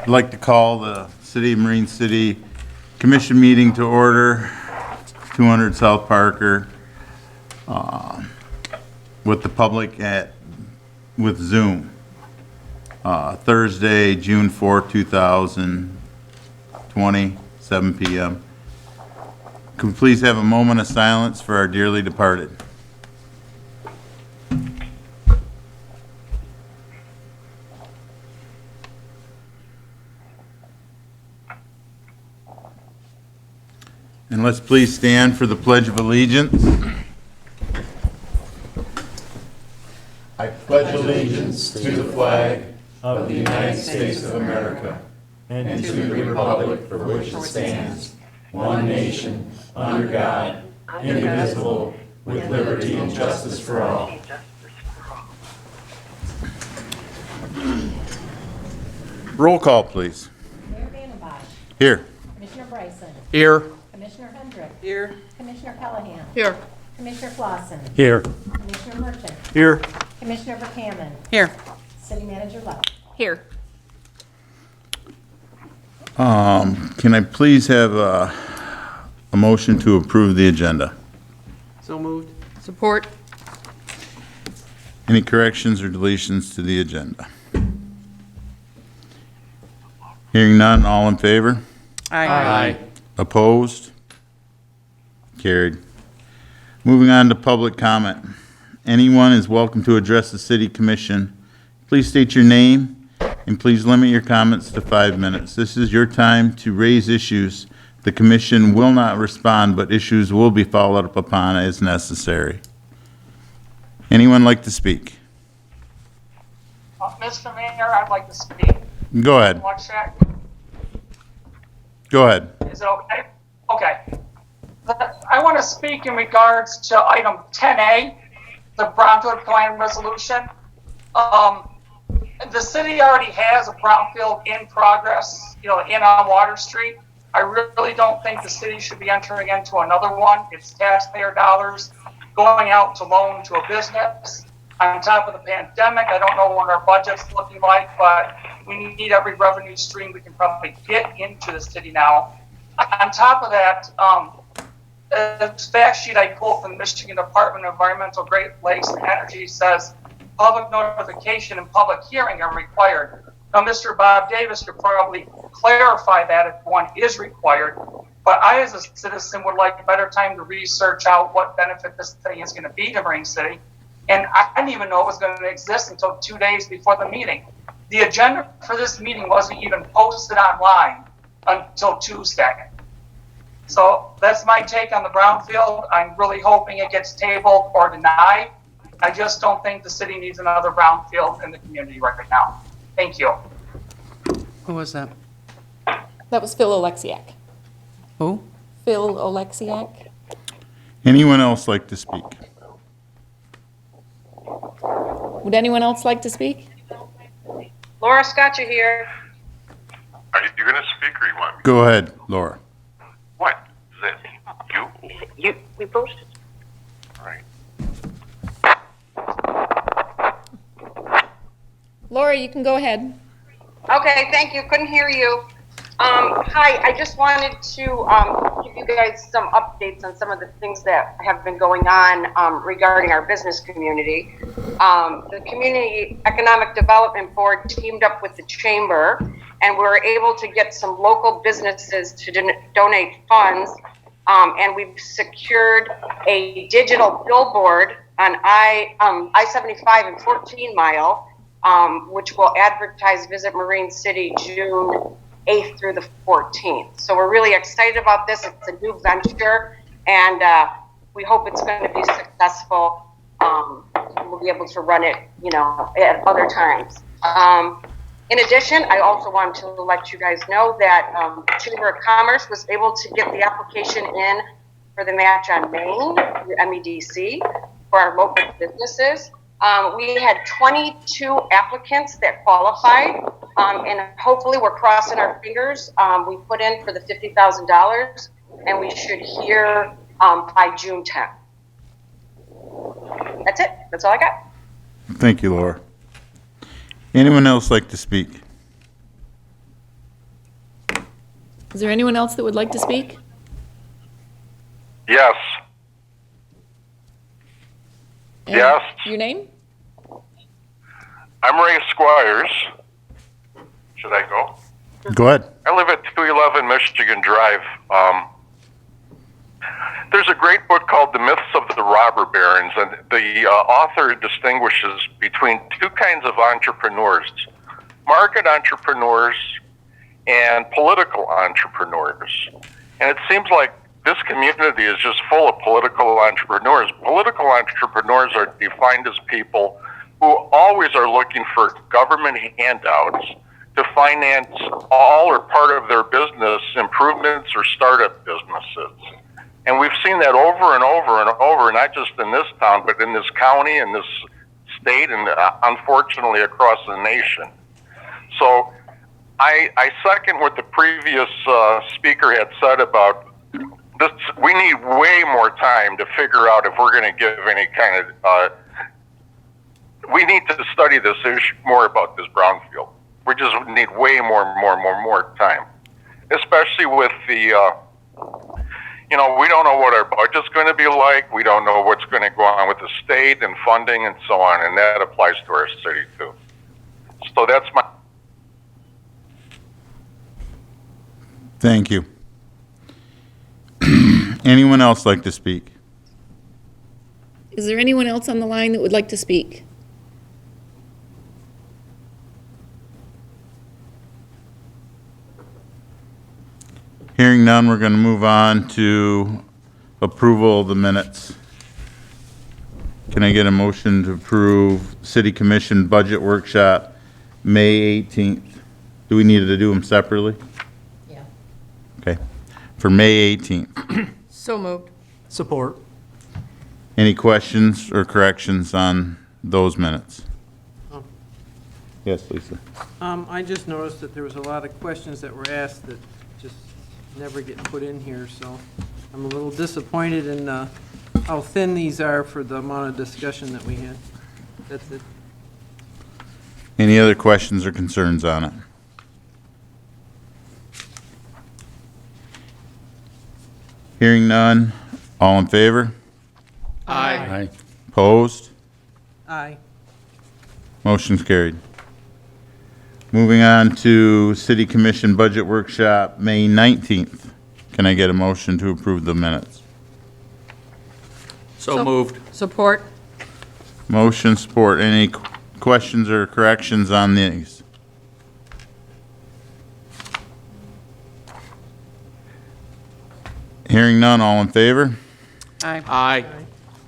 I'd like to call the City of Marine City Commission meeting to order, 200 South Parker, with the public with Zoom. Thursday, June 4, 2020, 7 p.m. Can we please have a moment of silence for our dearly departed? And let's please stand for the Pledge of Allegiance. I pledge allegiance to the flag of the United States of America and to the republic for which it stands, one nation, under God, indivisible, with liberty and justice for all. Roll call, please. Mayor Vandenbosch. Here. Commissioner Bryson. Here. Commissioner Hendrick. Here. Commissioner Callahan. Here. Commissioner Clausen. Here. Commissioner Merchant. Here. Commissioner Verkaman. Here. City Manager Love. Here. Can I please have a motion to approve the agenda? So moved. Support. Any corrections or deletions to the agenda? Hearing none, all in favor? Aye. Opposed? Carried. Moving on to public comment. Anyone is welcome to address the City Commission. Please state your name and please limit your comments to 5 minutes. This is your time to raise issues. The Commission will not respond, but issues will be followed up upon as necessary. Anyone like to speak? Mr. Mayor, I'd like to speak. Go ahead. Watch that. Go ahead. Is it okay? Okay. I want to speak in regards to item 10A, the Brownfield Plan Resolution. The city already has a brownfield in progress, in on Water Street. I really don't think the city should be entering into another one. It's taxpayer dollars going out to loan to a business. On top of the pandemic, I don't know what our budget's looking like, but we need every revenue stream we can probably get into the city now. On top of that, the fact sheet I pulled from the Michigan Department of Environmental, Great Lakes and Energy says public notification and public hearing are required. Now, Mr. Bob Davis could probably clarify that if one is required, but I, as a citizen, would like a better time to research out what benefit this thing is going to be to Marine City. And I didn't even know it was going to exist until 2 days before the meeting. The agenda for this meeting wasn't even posted online until Tuesday. So that's my take on the brownfield. I'm really hoping it gets tabled or denied. I just don't think the city needs another brownfield in the community right now. Thank you. Who was that? That was Phil Oleksiak. Who? Phil Oleksiak. Anyone else like to speak? Would anyone else like to speak? Laura Scott, you here? Are you going to speak or you want me? Go ahead, Laura. What? Is that you? We posted. All right. Laura, you can go ahead. Okay, thank you. Couldn't hear you. Hi, I just wanted to give you guys some updates on some of the things that have been going on regarding our business community. The Community Economic Development Board teamed up with the Chamber, and we were able to get some local businesses to donate funds, and we've secured a digital billboard on I-75 and 14 Mile, which will advertise Visit Marine City June 8th through the 14th. So we're really excited about this. It's a new venture, and we hope it's going to be successful. We'll be able to run it, at other times. In addition, I also wanted to let you guys know that Chamber of Commerce was able to get the application in for the match on Main, the MEDC, for our local businesses. We had 22 applicants that qualified, and hopefully we're crossing our fingers. We put in for the $50,000, and we should hear by June 10th. That's it. That's all I got. Thank you, Laura. Anyone else like to speak? Is there anyone else that would like to speak? Yes. And Yes. Your name? I'm Ray Squires. Should I go? Go ahead. I live at 211 Michigan Drive. There's a great book called The Myths of the Robber Barons, and the author distinguishes between two kinds of entrepreneurs: market entrepreneurs and political entrepreneurs. And it seems like this community is just full of political entrepreneurs. Political entrepreneurs are defined as people who always are looking for government handouts to finance all or part of their business improvements or startup businesses. And we've seen that over and over and over, not just in this town, but in this county, in this state, and unfortunately across the nation. So I second what the previous speaker had said about this. We need way more time to figure out if we're going to give any kind of, we need to study this issue more about this brownfield. We just need way more time, especially with the, we don't know what our budget's going to be like. We don't know what's going to go on with the state and funding and so on, and that applies to our city too. So that's my. Thank you. Anyone else like to speak? Is there anyone else on the line that would like to speak? Hearing none, we're going to move on to approval of the minutes. Can I get a motion to approve City Commission Budget Workshop, May 18th? Do we need to do them separately? Yeah. Okay. For May 18th. So moved. Support. Any questions or corrections on those minutes? Yes, Lisa. I just noticed that there was a lot of questions that were asked that just never get put in here, so I'm a little disappointed in how thin these are for the amount of discussion that we had. That's it. Any other questions or concerns on it? Hearing none, all in favor? Aye. Opposed? Aye. Motion's carried. Moving on to City Commission Budget Workshop, May 19th. Can I get a motion to approve the minutes? So moved. Support. Motion, support. Any questions or corrections on these? Hearing none, all in favor? Aye. Aye.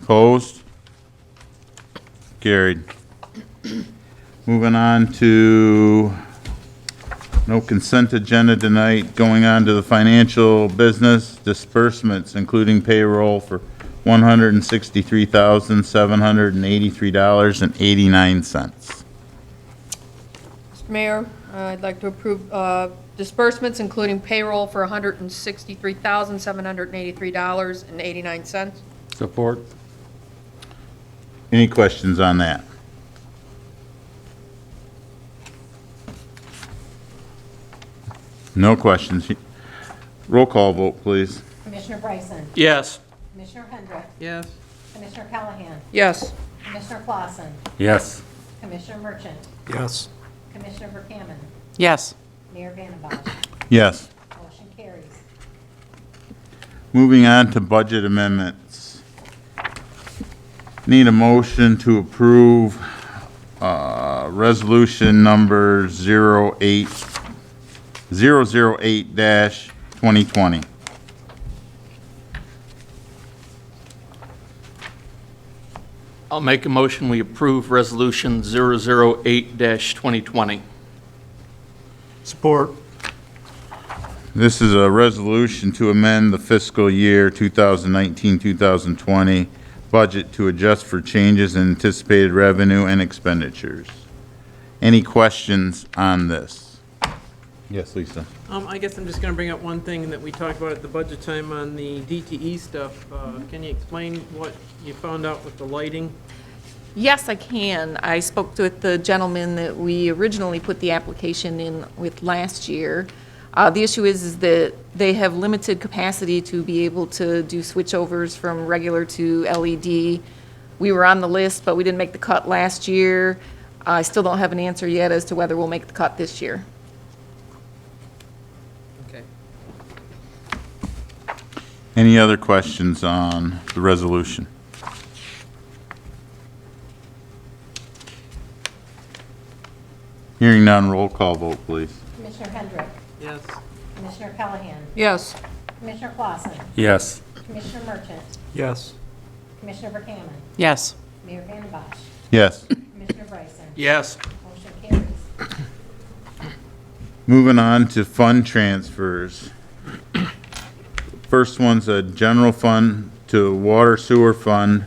Opposed? Carried. Moving on to no consent agenda tonight. Going on to the financial business disbursements, including payroll for $163,783.89. Mr. Mayor, I'd like to approve disbursements, including payroll for $163,783.89. Support. Any questions on that? No questions. Roll call vote, please. Commissioner Bryson? Yes. Commissioner Hendrick? Yes. Commissioner Callahan? Yes. Commissioner Clausen? Yes. Commissioner Merchant? Yes. Commissioner Verkaman? Yes. Mayor Vandembosh? Yes. Motion carries. Moving on to budget amendments. Need a motion to approve resolution number 008-2020. I'll make a motion, we approve Resolution 008-2020. Support. This is a resolution to amend the fiscal year 2019-2020 budget to adjust for changes in anticipated revenue and expenditures. Any questions on this? Yes, Lisa. I guess I'm just going to bring up one thing that we talked about at the budget time on the DTE stuff. Can you explain what you found out with the lighting? Yes, I can. I spoke with the gentleman that we originally put the application in with last year. The issue is that they have limited capacity to be able to do switchovers from regular to LED. We were on the list, but we didn't make the cut last year. I still don't have an answer yet as to whether we'll make the cut this year. Okay. Any other questions on the resolution? Hearing none, roll call vote, please. Commissioner Hendrick, Yes. Commissioner Callahan, Yes. Commissioner Clausen, Yes. Commissioner Merchant, Yes. Commissioner Verkaman, Yes. Mayor Vandembosh, Yes. Commissioner Bryson. Yes. Motion carries. Moving on to fund transfers. First one's a general fund to water sewer fund.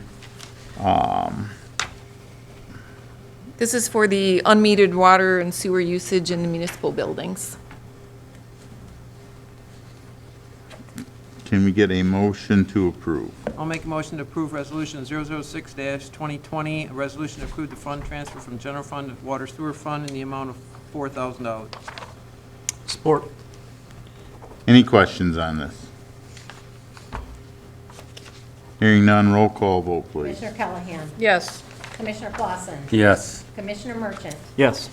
This is for the unmetered water and sewer usage in the municipal buildings. Can we get a motion to approve? I'll make a motion to approve Resolution 006-2020, a resolution to approve the fund transfer from general fund to water sewer fund in the amount of $4,000. Support. Any questions on this? Hearing none, roll call vote, please. Commissioner Callahan, Yes. Commissioner Clausen, Yes. Commissioner Merchant, Yes.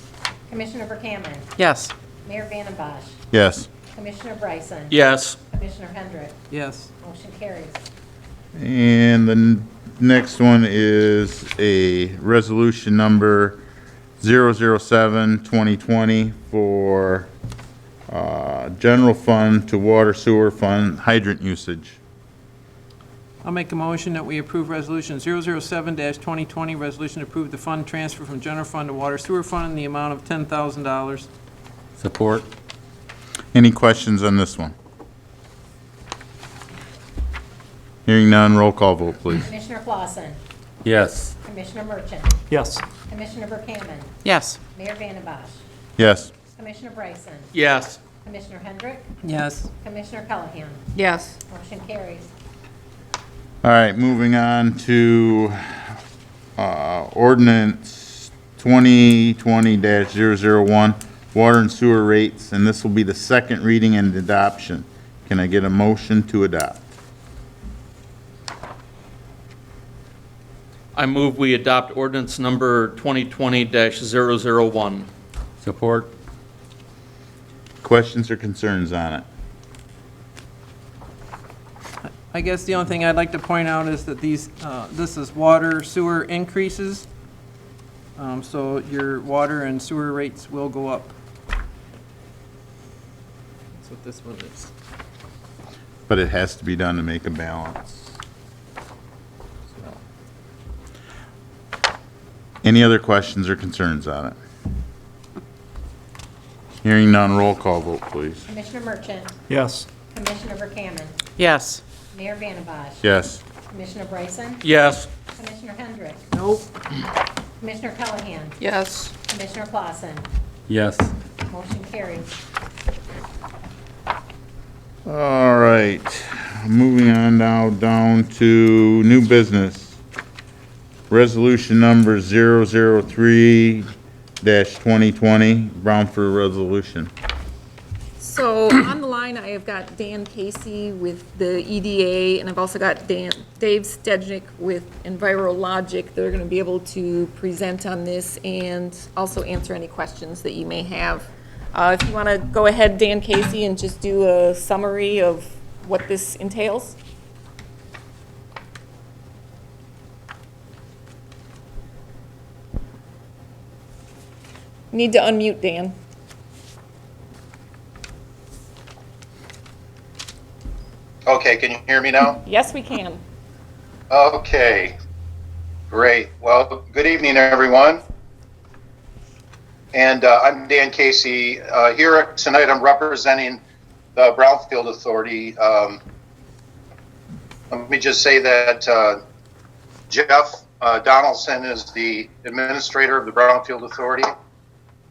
Commissioner Verkaman, Yes. Mayor Vandembosh, Yes. Commissioner Bryson. Yes. Commissioner Hendrick. Yes. Motion carries. And the next one is a resolution number 007-2020 for general fund to water sewer fund hydrant usage. I'll make a motion that we approve Resolution 007-2020, resolution to approve the fund transfer from general fund to water sewer fund in the amount of $10,000. Support. Any questions on this one? Hearing none, roll call vote, please. Commissioner Clausen, Yes. Commissioner Merchant, Yes. Commissioner Verkaman, Yes. Mayor Vandembosh, Yes. Commissioner Bryson, Yes. Commissioner Hendrick, Yes. Commissioner Callahan. Yes. Motion carries. All right, moving on to ordinance 2020-001, water and sewer rates, and this will be the second reading and adoption. Can I get a motion to adopt? I move we adopt ordinance number 2020-001. Support. Questions or concerns on it? I guess the only thing I'd like to point out is that these, this is water sewer increases. So your water and sewer rates will go up. That's what this one is. But it has to be done to make a balance. Any other questions or concerns on it? Hearing none, roll call vote, please. Commissioner Merchant, Yes. Commissioner Verkaman, Yes. Mayor Vandembosh, Yes. Commissioner Bryson, Yes. Commissioner Hendrick, Nope. Commissioner Callahan, Yes. Commissioner Clausen. Yes. Motion carries. All right, moving on now down to new business. Resolution number 003-2020, Brownfield resolution. So on the line, I have got Dan Casey with the EDA, and I've also got Dave Stednick with EnviroLogic. They're going to be able to present on this and also answer any questions that you may have. If you want to go ahead, Dan Casey, and just do a summary of what this entails. You need to unmute, Dan. Okay, can you hear me now? Yes, we can. Okay, great. Well, good evening, everyone. And I'm Dan Casey. Here tonight, I'm representing the Brownfield Authority. Let me just say that Jeff Donaldson is the administrator of the Brownfield Authority,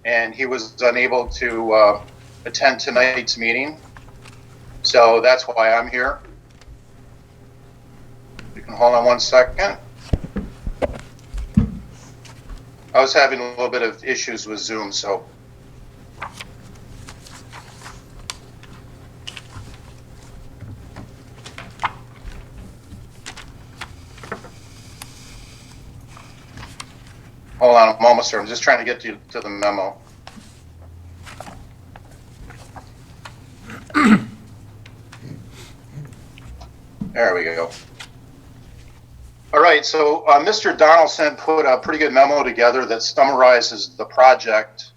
and he was unable to attend tonight's meeting. So that's why I'm here. You can hold on one second. I was having a little bit of issues with Zoom, so. Hold on a moment, sir. I'm just trying to get to the memo. There we go. All right, so Mr. Donaldson put a pretty good memo together that summarizes the project.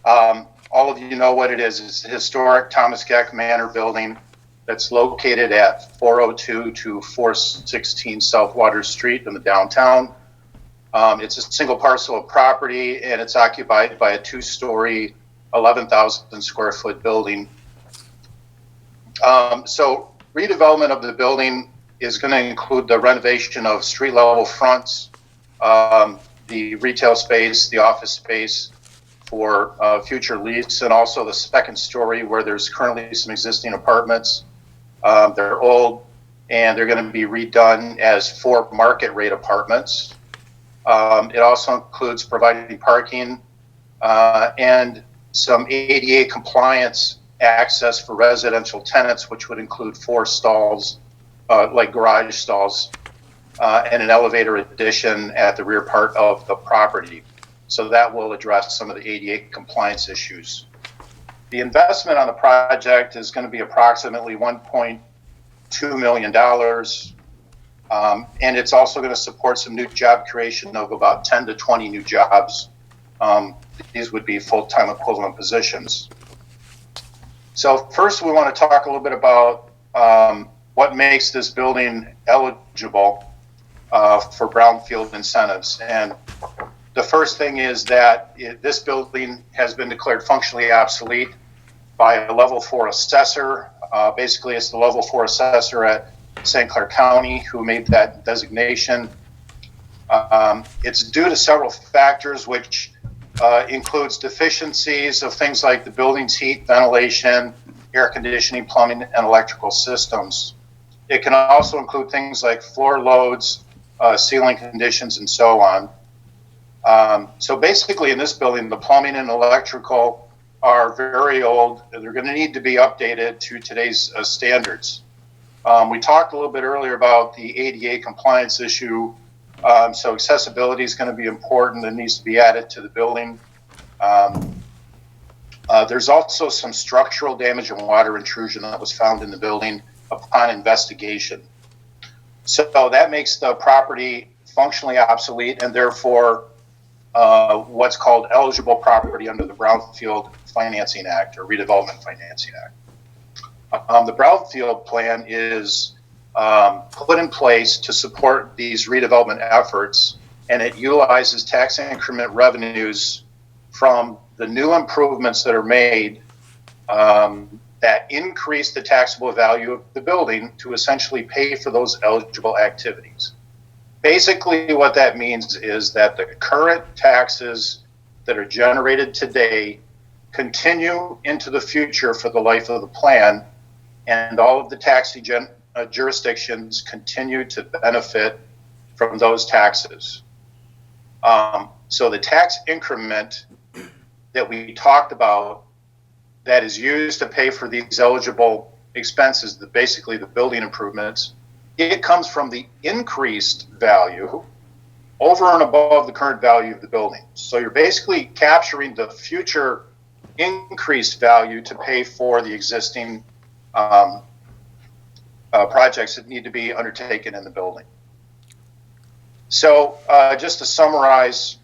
All of you know what it is. It's the historic Thomas Geck Manor building that's located at 402 to 416 South Water Street in the downtown. It's a single parcel of property, and it's occupied by a two-story, 11,000 square foot building. So redevelopment of the building is going to include the renovation of street level fronts, the retail space, the office space for future lease, and also the second story where there's currently some existing apartments. They're old, and they're going to be redone as 4 market rate apartments. It also includes providing parking and some ADA compliance access for residential tenants, which would include 4 stalls, like garage stalls, and an elevator addition at the rear part of the property. So that will address some of the ADA compliance issues. The investment on the project is going to be approximately $1.2 million. And it's also going to support some new job creation of about 10 to 20 new jobs. These would be full-time equivalent positions. So first we want to talk a little bit about what makes this building eligible for brownfield incentives. And the first thing is that this building has been declared functionally obsolete by a level 4 assessor. Basically, it's the level 4 assessor at St. Clair County who made that designation. It's due to several factors, which includes deficiencies of things like the building's heat, ventilation, air conditioning, plumbing, and electrical systems. It can also include things like floor loads, ceiling conditions, and so on. So basically in this building, the plumbing and electrical are very old. They're going to need to be updated to today's standards. We talked a little bit earlier about the ADA compliance issue. So accessibility is going to be important and needs to be added to the building. There's also some structural damage and water intrusion that was found in the building upon investigation. So that makes the property functionally obsolete and therefore what's called eligible property under the Brownfield Financing Act or Redevelopment Financing Act. The Brownfield plan is put in place to support these redevelopment efforts, and it utilizes tax increment revenues from the new improvements that are made that increase the taxable value of the building to essentially pay for those eligible activities. Basically, what that means is that the current taxes that are generated today continue into the future for the life of the plan, and all of the taxing jurisdictions continue to benefit from those taxes. So the tax increment that we talked about that is used to pay for these eligible expenses, basically the building improvements, it comes from the increased value over and above the current value of the building. So you're basically capturing the future increased value to pay for the existing projects that need to be undertaken in the building. So just to summarize,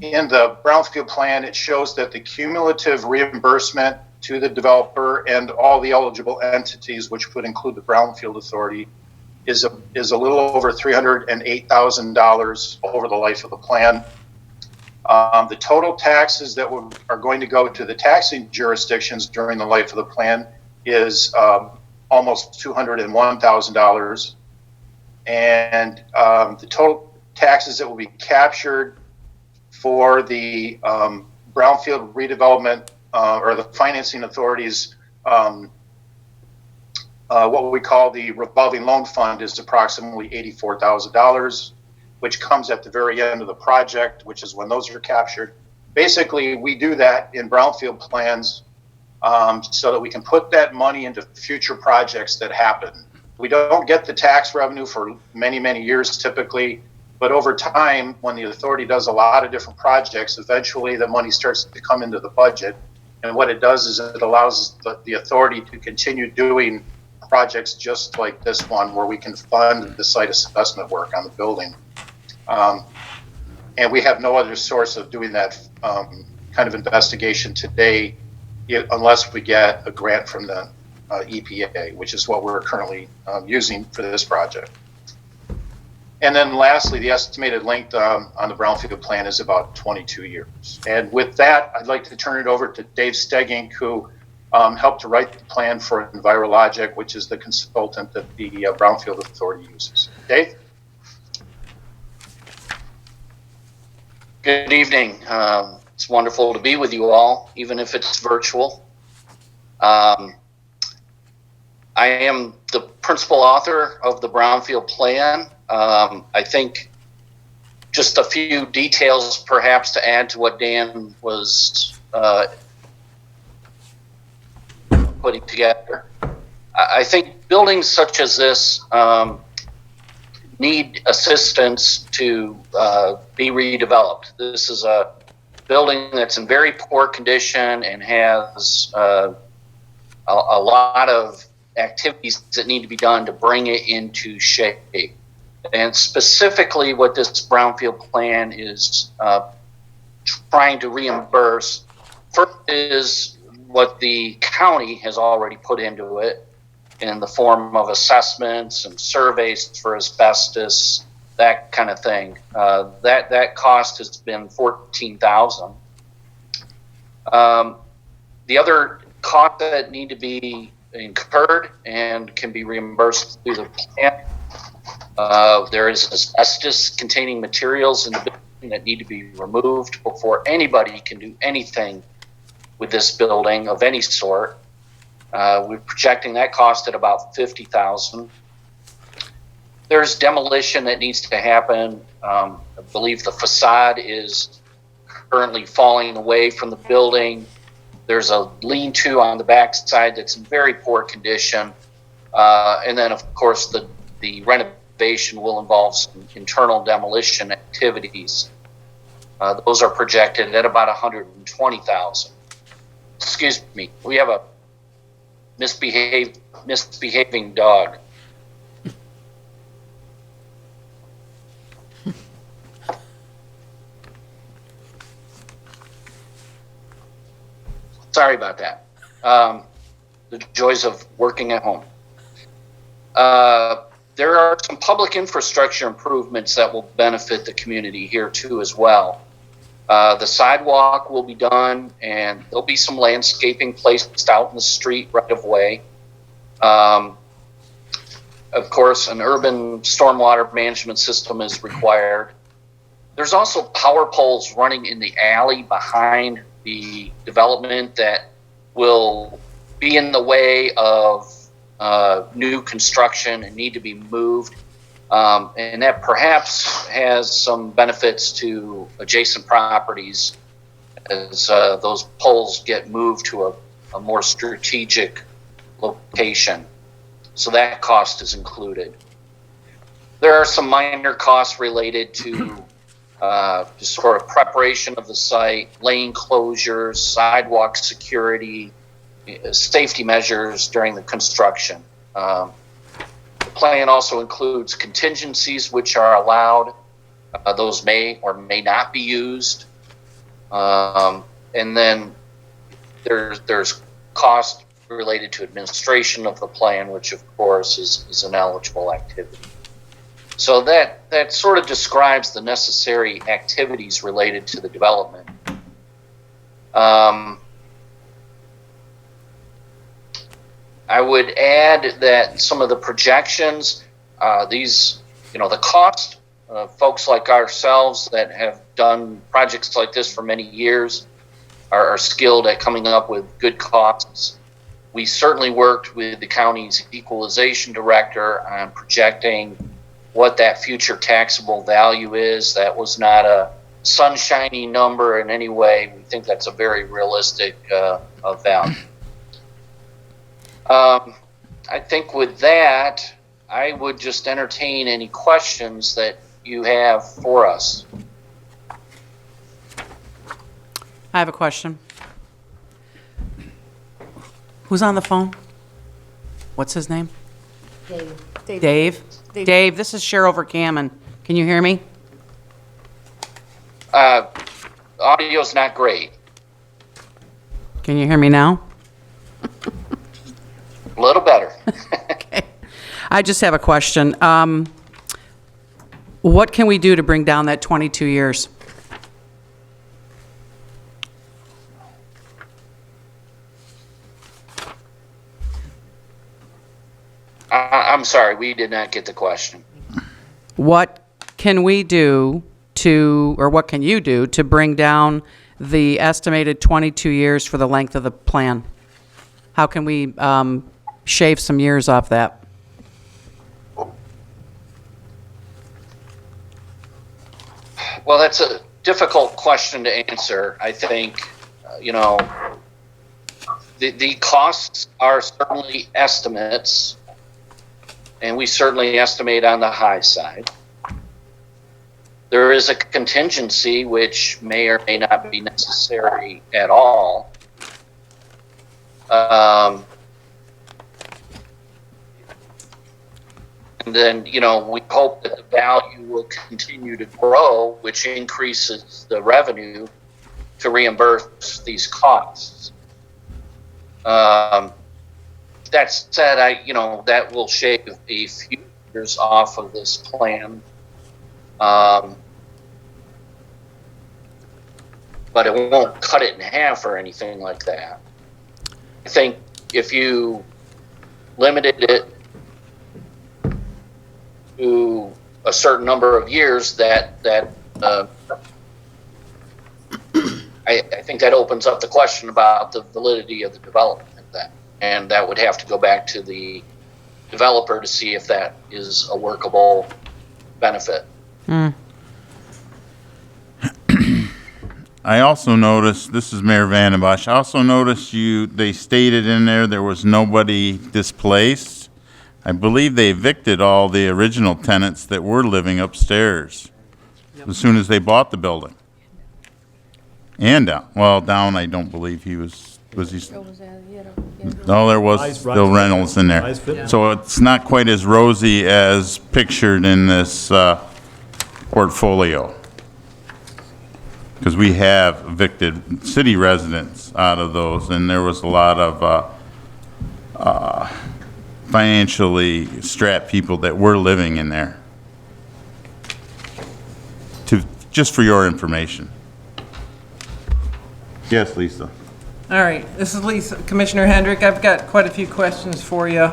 in the Brownfield plan, it shows that the cumulative reimbursement to the developer and all the eligible entities, which would include the Brownfield Authority, is a little over $308,000 over the life of the plan. The total taxes that are going to go to the taxing jurisdictions during the life of the plan is almost $201,000. And the total taxes that will be captured for the Brownfield redevelopment or the financing authorities, what we call the revolving loan fund, is approximately $84,000, which comes at the very end of the project, which is when those are captured. Basically, we do that in Brownfield plans so that we can put that money into future projects that happen. We don't get the tax revenue for many, many years typically, But over time, when the authority does a lot of different projects, eventually the money starts to come into the budget. And what it does is it allows the authority to continue doing projects just like this one, where we can fund the site assessment work on the building. And we have no other source of doing that kind of investigation today, unless we get a grant from the EPA, which is what we're currently using for this project. And then lastly, the estimated length on the Brownfield plan is about 22 years. And with that, I'd like to turn it over to Dave Stegging, who helped to write the plan for Envirologic, which is the consultant that the Brownfield Authority uses. Dave? Good evening. It's wonderful to be with you all, even if it's virtual. I am the principal author of the Brownfield plan. I think just a few details perhaps to add to what Dan was putting together. I think buildings such as this need assistance to be redeveloped. This is a building that's in very poor condition and has a lot of activities that need to be done to bring it into shape. And specifically what this Brownfield plan is trying to reimburse, first is what the county has already put into it in the form of assessments and surveys for asbestos, that kind of thing. That cost has been $14,000. The other costs that need to be incurred and can be reimbursed through the plan. There is asbestos containing materials in the building that need to be removed before anybody can do anything with this building of any sort. We're projecting that cost at about $50,000. There's demolition that needs to happen. I believe the facade is currently falling away from the building. There's a lean-to on the back side that's in very poor condition. And then, of course, the renovation will involve some internal demolition activities. Those are projected at about $120,000. Excuse me, we have a misbehaving dog. Sorry about that. The joys of working at home. There are some public infrastructure improvements that will benefit the community here too as well. The sidewalk will be done, and there'll be some landscaping placed out in the street right of way. Of course, an urban stormwater management system is required. There's also power poles running in the alley behind the development that will be in the way of new construction and need to be moved. And that perhaps has some benefits to adjacent properties as those poles get moved to a more strategic location. So that cost is included. There are some minor costs related to just sort of preparation of the site, lane closures, sidewalk security, safety measures during the construction. The plan also includes contingencies which are allowed. Those may or may not be used. And then there's cost related to administration of the plan, which of course is an eligible activity. So that sort of describes the necessary activities related to the development. I would add that some of the projections, the cost, folks like ourselves that have done projects like this for many years are skilled at coming up with good costs. We certainly worked with the county's equalization director on projecting what that future taxable value is. That was not a sunshiny number in any way. We think that's a very realistic value. I think with that, I would just entertain any questions that you have for us? I have a question. Who's on the phone? What's his name? Dave? Dave, this is Cheryl Verkaman. Can you hear me? Audio's not great. Can you hear me now? A little better. Okay. I just have a question. What can we do to bring down that 22 years? I'm sorry, we did not get the question. What can we do to, or what can you do to bring down the estimated 22 years for the length of the plan? How can we shave some years off that? Well, that's a difficult question to answer. I think, the costs are certainly estimates, and we certainly estimate on the high side. There is a contingency which may or may not be necessary at all. And then, we hope that the value will continue to grow, which increases the revenue to reimburse these costs. That said, that will shave a few years off of this plan. But it won't cut it in half or anything like that. I think if you limited it to a certain number of years, I think that opens up the question about the validity of the development of that. And that would have to go back to the developer to see if that is a workable benefit. I also noticed, this is Mayor Vandenbosch, I also noticed they stated in there was nobody displaced. I believe they evicted all the original tenants that were living upstairs as soon as they bought the building. And down. Well, down, I don't believe he was he? No, there was still rentals in there. So it's not quite as rosy as pictured in this portfolio. Because we have evicted city residents out of those, and there was a lot of financially strapped people that were living in there. Just for your information. Yes, Lisa. All right, this is Lisa. Commissioner Hendrick, I've got quite a few questions for you.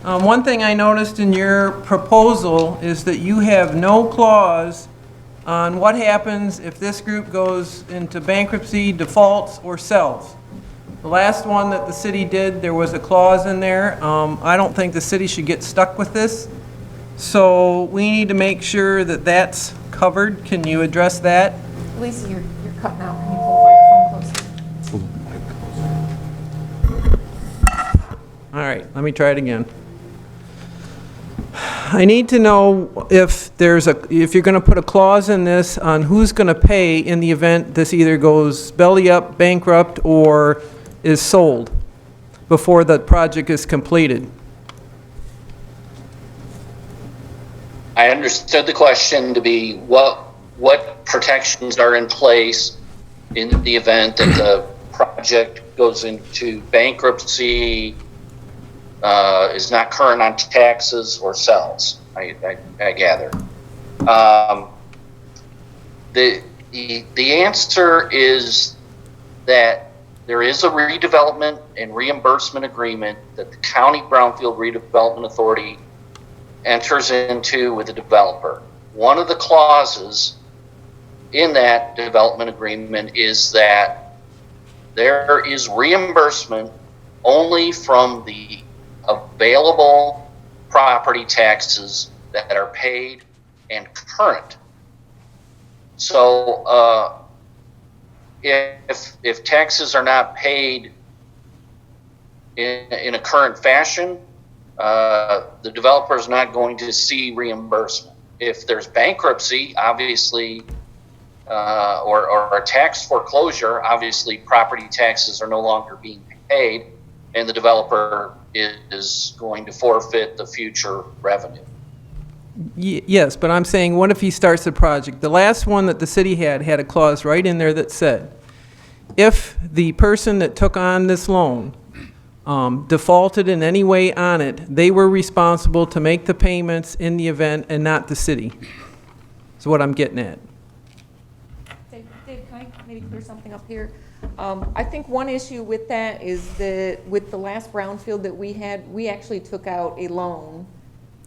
One thing I noticed in your proposal is that you have no clause on what happens if this group goes into bankruptcy, defaults, or sells. The last one that the city did, there was a clause in there. I don't think the city should get stuck with this. So we need to make sure that that's covered. Can you address that? Lisa, you're cutting out. Can you pull the microphone closer? All right, let me try it again. I need to know if you're going to put a clause in this on who's going to pay in the event this either goes belly up, bankrupt, or is sold before the project is completed. I understood the question to be what protections are in place in the event that the project goes into bankruptcy, is not current on taxes, or sells, I gather. The answer is that there is a redevelopment and reimbursement agreement that the County Brownfield Redevelopment Authority enters into with the developer. One of the clauses in that development agreement is that there is reimbursement only from the available property taxes that are paid and current. So if taxes are not paid in a current fashion, the developer is not going to see reimbursement. if there's bankruptcy, obviously, or a tax foreclosure, obviously property taxes are no longer being paid, and the developer is going to forfeit the future revenue. Yes, but I'm saying, what if he starts the project? The last one that the city had a clause right in there that said, if the person that took on this loan defaulted in any way on it, they were responsible to make the payments in the event and not the city. Is what I'm getting at. Dave, can I maybe clear something up here? I think one issue with that is that with the last brownfield that we had, we actually took out a loan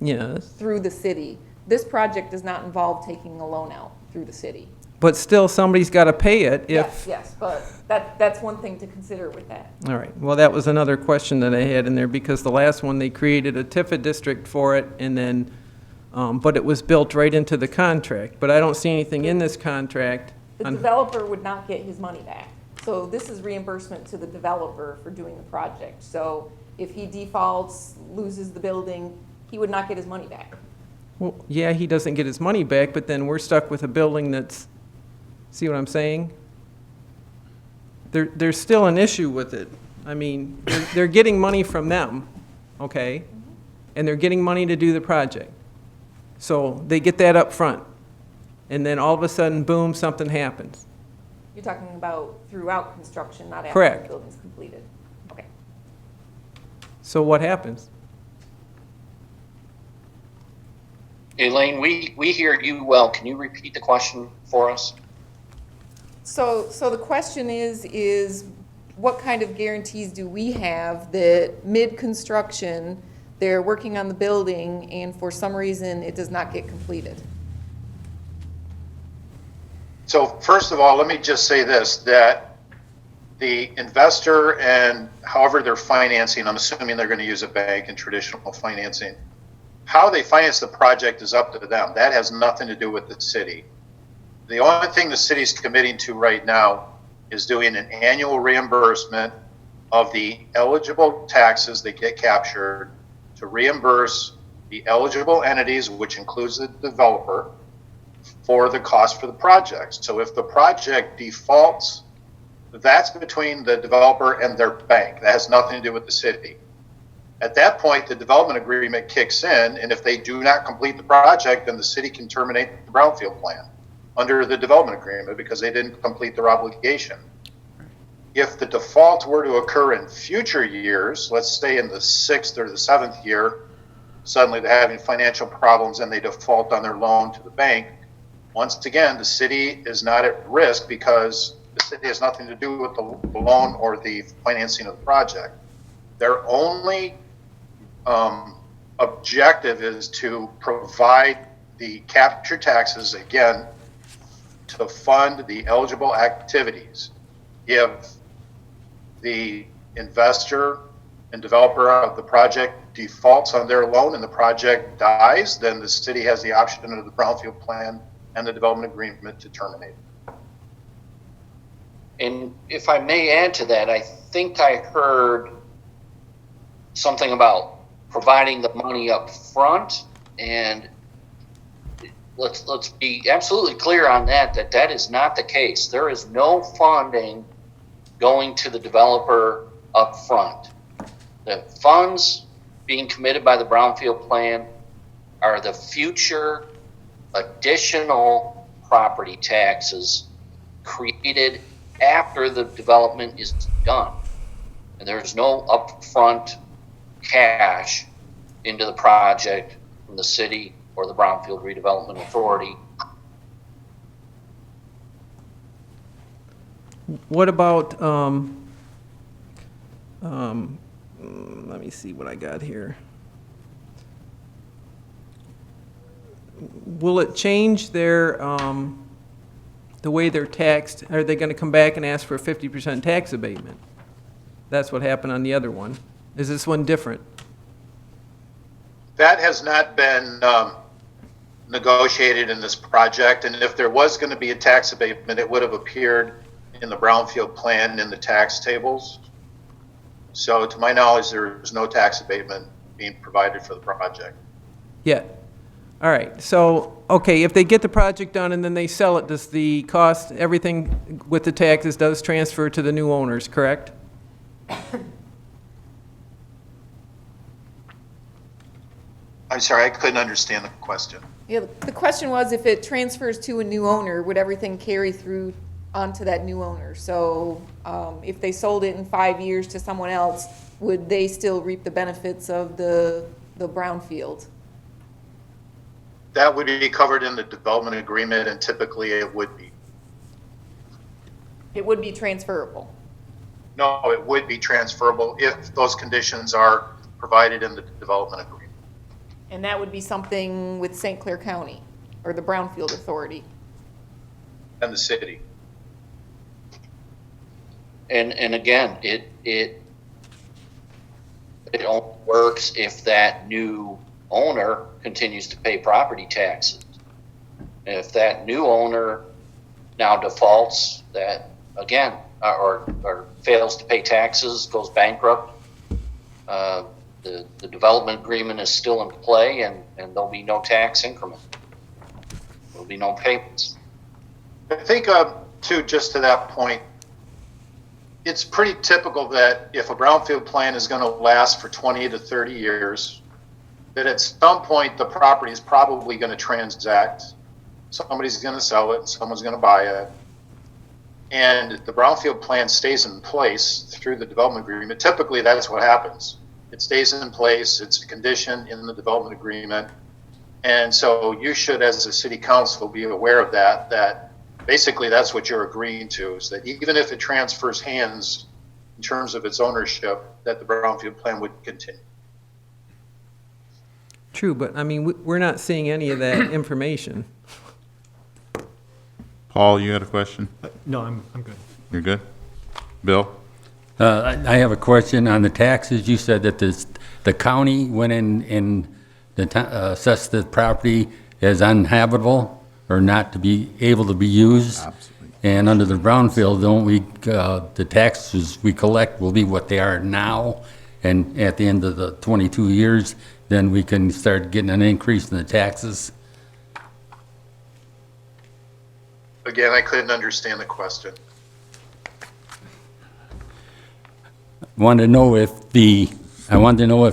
Yes. through the city. This project does not involve taking a loan out through the city. But still, somebody's got to pay it if... Yes, but that's one thing to consider with that. All right, well, that was another question that I had in there, because the last one, they created a TIFA district for it, and then, but it was built right into the contract. But I don't see anything in this contract. The developer would not get his money back. So this is reimbursement to the developer for doing the project. So if he defaults, loses the building, he would not get his money back. Well, yeah, he doesn't get his money back, but then we're stuck with a building that's, see what I'm saying? There's still an issue with it. I mean, they're getting money from them, okay? And they're getting money to do the project. So they get that up front. And then all of a sudden, boom, something happens. You're talking about throughout construction, not after Correct. the building's completed. Okay. So what happens? Elaine, we hear you well. Can you repeat the question for us? So the question is what kind of guarantees do we have that mid-construction, they're working on the building and for some reason it does not get completed? So first of all, let me just say this, that the investor and however they're financing, I'm assuming they're going to use a bank and traditional financing, how they finance the project is up to them. That has nothing to do with the city. The only thing the city's committing to right now is doing an annual reimbursement of the eligible taxes that get captured to reimburse the eligible entities, which includes the developer, for the cost for the project. So if the project defaults, that's between the developer and their bank. That has nothing to do with the city. At that point, the development agreement kicks in, and if they do not complete the project, then the city can terminate the brownfield plan under the development agreement because they didn't complete their obligation. If the default were to occur in future years, let's say in the 6th or the 7th year, suddenly they're having financial problems and they default on their loan to the bank, once again, the city is not at risk because the city has nothing to do with the loan or the financing of the project. Their only objective is to provide the captured taxes, again, to fund the eligible activities. If the investor and developer of the project defaults on their loan and the project dies, then the city has the option under the brownfield plan and the development agreement to terminate. And if I may add to that, I think I heard something about providing the money up front, and let's be absolutely clear on that that is not the case. There is no funding going to the developer up front. The funds being committed by the brownfield plan are the future additional property taxes created after the development is done. And there's no upfront cash into the project from the city or the Brownfield Redevelopment Authority. What about, let me see what I got here. Will it change their, the way they're taxed? Are they going to come back and ask for a 50% tax abatement? That's what happened on the other one. Is this one different? That has not been negotiated in this project, and if there was going to be a tax abatement, it would have appeared in the brownfield plan in the tax tables. So to my knowledge, there is no tax abatement being provided for the project. Yeah. All right, so, okay, if they get the project done and then they sell it, does the cost, everything with the taxes does transfer to the new owners, correct? I'm sorry, I couldn't understand the question. Yeah, the question was if it transfers to a new owner, would everything carry through onto that new owner? So if they sold it in 5 years to someone else, would they still reap the benefits of the brownfield? That would be covered in the development agreement, and typically it would be. It would be transferable. No, it would be transferable if those conditions are provided in the development agreement. And that would be something with St. Clair County or the Brownfield Authority. And the city. And again, it only works if that new owner continues to pay property taxes. If that new owner now defaults, that again, or fails to pay taxes, goes bankrupt, the development agreement is still in play, and there'll be no tax increment. There'll be no payments. I think, too, just to that point, it's pretty typical that if a brownfield plan is going to last for 20 to 30 years, that at some point the property is probably going to transact. Somebody's going to sell it, someone's going to buy it. And the brownfield plan stays in place through the development agreement. Typically, that's what happens. It stays in place, it's a condition in the development agreement. And so you should, as a city council, be aware of that basically that's what you're agreeing to, is that even if it transfers hands in terms of its ownership, that the brownfield plan would continue. True, but I mean, we're not seeing any of that information. Paul, you had a question? No, I'm good. You're good? Bill? I have a question on the taxes. You said that the county went in assessed the property as uninhabitable or not to be able to be used. Absolutely. And under the brownfield, the taxes we collect will be what they are now. And at the end of the 22 years, then we can start getting an increase in the taxes. Again, I couldn't understand the question. I wanted to know if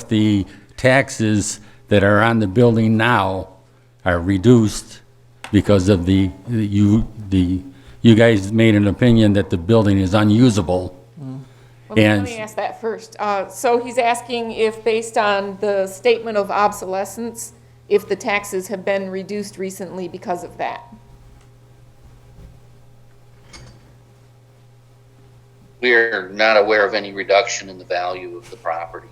the taxes that are on the building now are reduced because of you guys made an opinion that the building is unusable. Let me ask that first. So he's asking if, based on the statement of obsolescence, if the taxes have been reduced recently because of that. We're not aware of any reduction in the value of the property.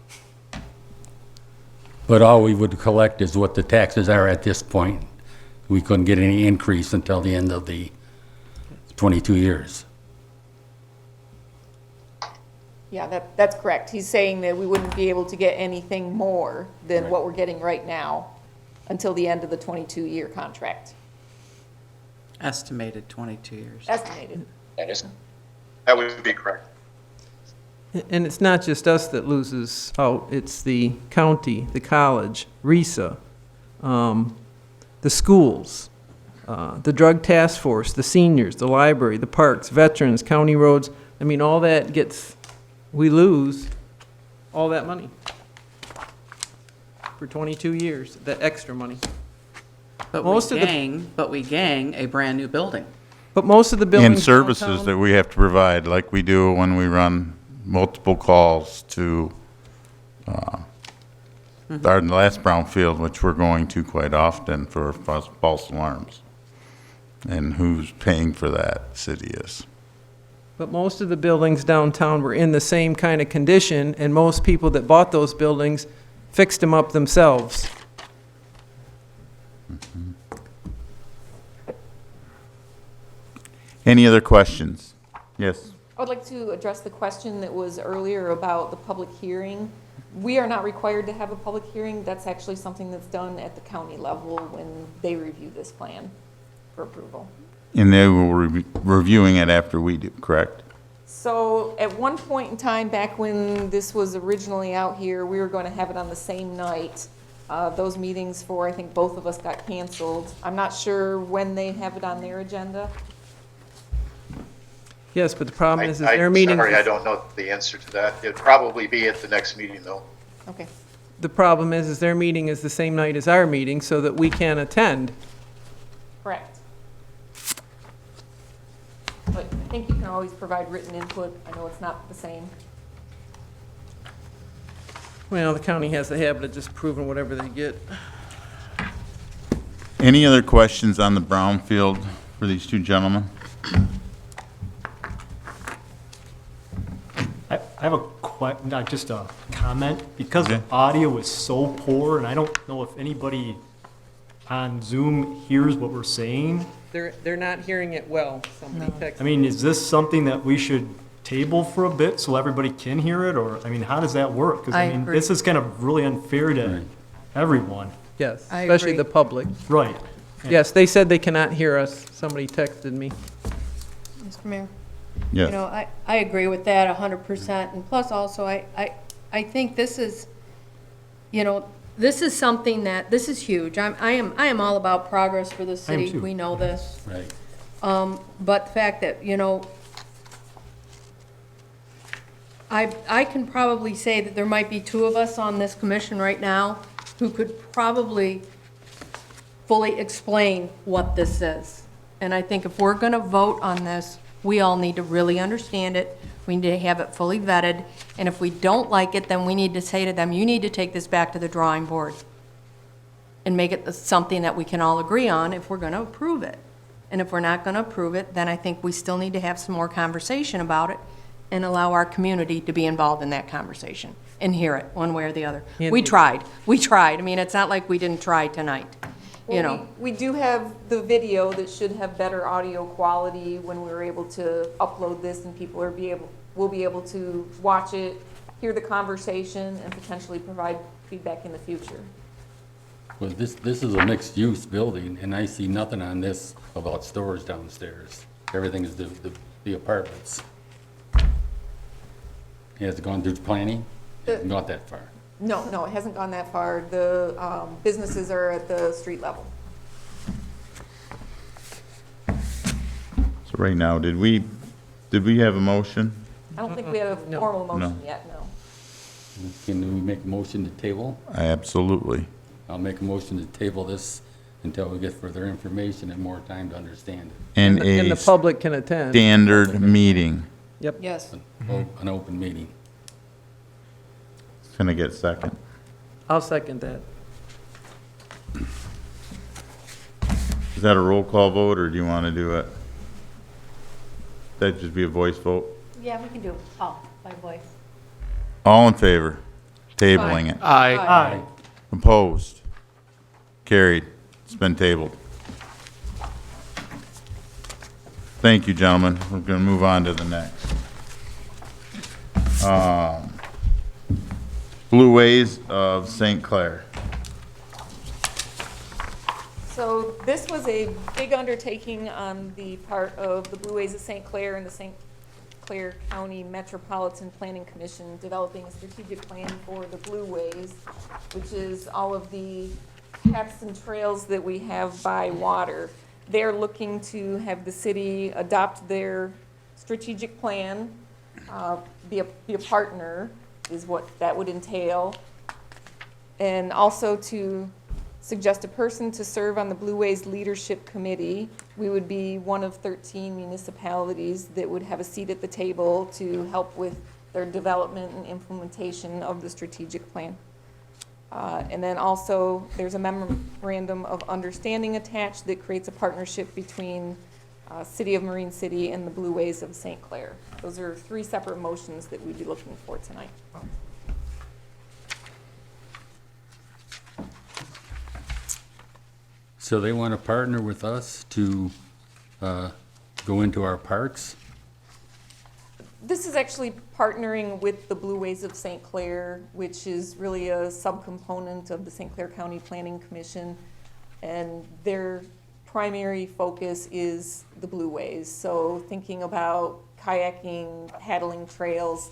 But all we would collect is what the taxes are at this point. We couldn't get any increase until the end of the 22 years. Yeah, that's correct. He's saying that we wouldn't be able to get anything more than what we're getting right now until the end of the 22-year contract. Estimated 22 years. Estimated. That would be correct. And it's not just us that loses out, it's the county, the college, RISA, the schools, the drug task force, the seniors, the library, the parks, veterans, county roads. I mean, all that we lose all that money for 22 years, that extra money. But we gang a brand new building. But most of the buildings And services downtown- that we have to provide, like we do when we run multiple calls to our last brownfield, which we're going to quite often for false alarms. And who's paying for that? City is. But most of the buildings downtown were in the same kind of condition, and most people that bought those buildings fixed them up themselves. Any other questions? Yes. I would like to address the question that was earlier about the public hearing. We are not required to have a public hearing. That's actually something that's done at the county level when they review this plan for approval. And they will be reviewing it after we do, correct? So at one point in time, back when this was originally out here, we were going to have it on the same night Those meetings for, I think both of us got canceled. I'm not sure when they have it on their agenda. Yes, but the problem is their meeting. Sorry, I don't know the answer to that. It'd probably be at the next meeting, though. Okay. The problem is their meeting is the same night as our meeting, so that we can attend. Correct. But I think you can always provide written input. I know it's not the same. Well, the county has the habit of just proving whatever they get. Any other questions on the Brownfield for these two gentlemen? I have not just a comment, because Okay. the audio is so poor, and I don't know if anybody on Zoom hears what we're saying. They're not hearing it well. Somebody texted. I mean, is this something that we should table for a bit so everybody can hear it, or, I mean, how does that work? Because, I I mean, agree. this is kind of really unfair to everyone. Yes, I especially agree. the public. Right. Yes, they said they cannot hear us. Somebody texted me. Mr. Mayor? Yes. You know, I agree with that 100%, and plus also, I think this is, you know, this is something that, this is huge. I am all about progress for the city. too. We know this. Right. But the fact that, you know, I can probably say that there might be two of us on this commission right now who could probably fully explain what this is. And I think if we're gonna vote on this, we all need to really understand it. We need to have it fully vetted. And if we don't like it, then we need to say to them, you need to take this back to the drawing board and make it something that we can all agree on if we're gonna approve it. And if we're not gonna approve it, then I think we still need to have some more conversation about it and allow our community to be involved in that conversation and hear it one way or the other. And- We tried. I mean, it's not like we didn't try tonight, you Well, know. We do have the video that should have better audio quality when we're able to upload this, and people will be able to watch it, hear the conversation, and potentially provide feedback in the future. Well, this is a mixed-use building, and I see nothing on this about storage downstairs. Everything is the apartments. Has it gone through planning? Not that far. No, it hasn't gone that far. The businesses are at the street level. So right now, did we have a motion? I don't think we have a No. formal motion No. yet, no. Can we make a motion to table? Absolutely. I'll make a motion to table this until we get further information and more time to understand it. And And a the public can attend. standard meeting. Yep. Yes. An open meeting. Can I get a second? I'll second that. Is that a roll call vote, or do you want to do it? That'd just be a voice vote? Yeah, we can do it all by voice. All in favor? Tabling it. Aye. Aye. Opposed? Carried. It's been tabled. Thank you, gentlemen. We're going to move on to the next. Blue Ways of St. Clair. So this was a big undertaking on the part of the Blue Ways of St. Clair and the St. Clair County Metropolitan Planning Commission, developing a strategic plan for the Blue Ways, which is all of the paths and trails that we have by water. They're looking to have the city adopt their strategic plan, be a partner is what that would entail, and also to suggest a person to serve on the Blue Ways Leadership Committee. We would be one of 13 municipalities that would have a seat at the table to help with their development and implementation of the strategic plan. And then also, there's a memorandum of understanding attached that creates a partnership between City of Marine City and the Blue Ways of St. Clair. Those are three separate motions that we'd be looking for tonight. So they want to partner with us to go into our parks? This is actually partnering with the Blue Ways of St. Clair, which is really a subcomponent of the St. Clair County Planning Commission. And their primary focus is the Blue Ways. So thinking about kayaking, paddling trails,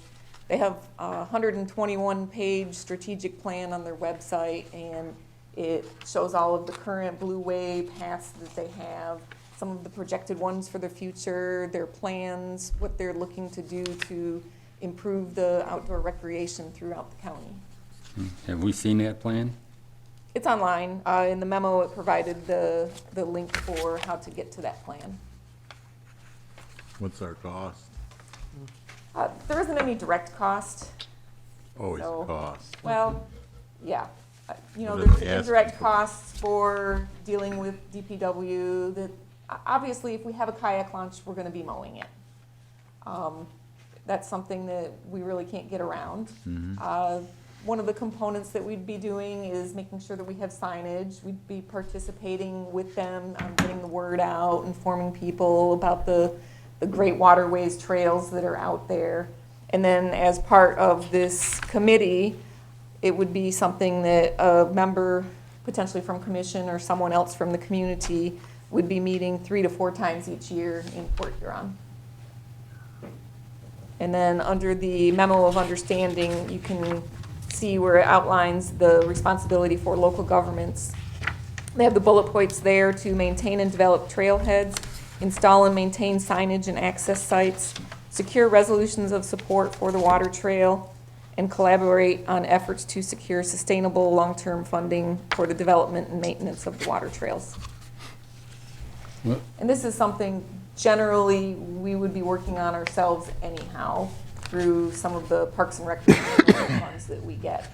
They have a 121-page strategic plan on their website, and it shows all of the current Blue Way paths that they have, some of the projected ones for the future, their plans, what they're looking to do to improve the outdoor recreation throughout the county. Have we seen that plan? It's online. In the memo, it provided the link for how to get to that plan. What's our cost? There isn't any direct cost. Always So- a cost. Well, yeah. You know, But there's it has to indirect be- costs for dealing with DPW. That obviously, if we have a kayak launch, we're going to be mowing it. That's something that we really can't get around. One of the components that we'd be doing is making sure that we have signage. We'd be participating with them on getting the word out, informing people about the great waterways trails that are out there. And then as part of this committee, it would be something that a member, potentially from commission or someone else from the community, would be meeting 3 to 4 times each year in Port Huron. And then under the memo of understanding, you can see where it outlines the responsibility for local governments. They have the bullet points there to maintain and develop trailheads, install and maintain signage and access sites, secure resolutions of support for the water trail, and collaborate on efforts to secure sustainable long-term funding for the development and maintenance of the water trails. And this is something generally we would be working on ourselves anyhow through some of the Parks and Recreation funds that we get.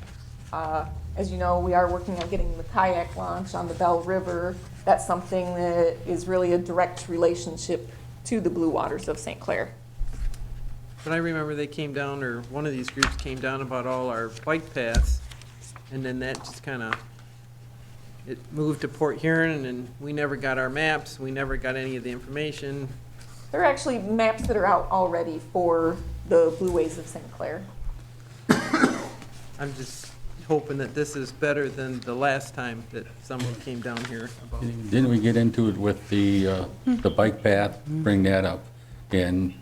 As you know, we are working on getting the kayak launch on the Bell River. That's something that is really a direct relationship to the Blue Waters of St. Clair. But I remember they came down, or one of these groups came down about all our bike paths, and then that just kind of, it moved to Port Huron, and we never got our maps, we never got any of the information. There are actually maps that are out already for the Blue Ways of St. Clair. I'm just hoping that this is better than the last time that someone came down here about. Didn't we get into it with the bike path, bring that up? And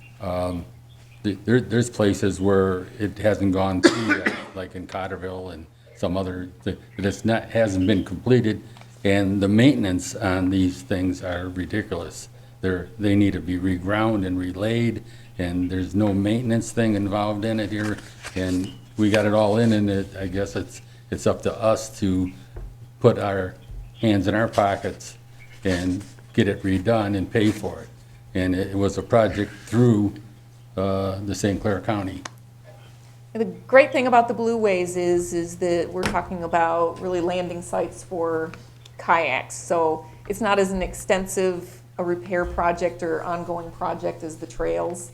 there's places where it hasn't gone through yet, like in Cotterville and some other, that hasn't been completed, and the maintenance on these things are ridiculous. They need to be reground and relayed, and there's no maintenance thing involved in it here, and we got it all in, and I guess it's up to us to put our hands in our pockets and get it redone and pay for it. And it was a project through the St. Clair County. And the great thing about the Blue Ways is that we're talking about really landing sites for kayaks. So it's not as an extensive a repair project or ongoing project as the trails.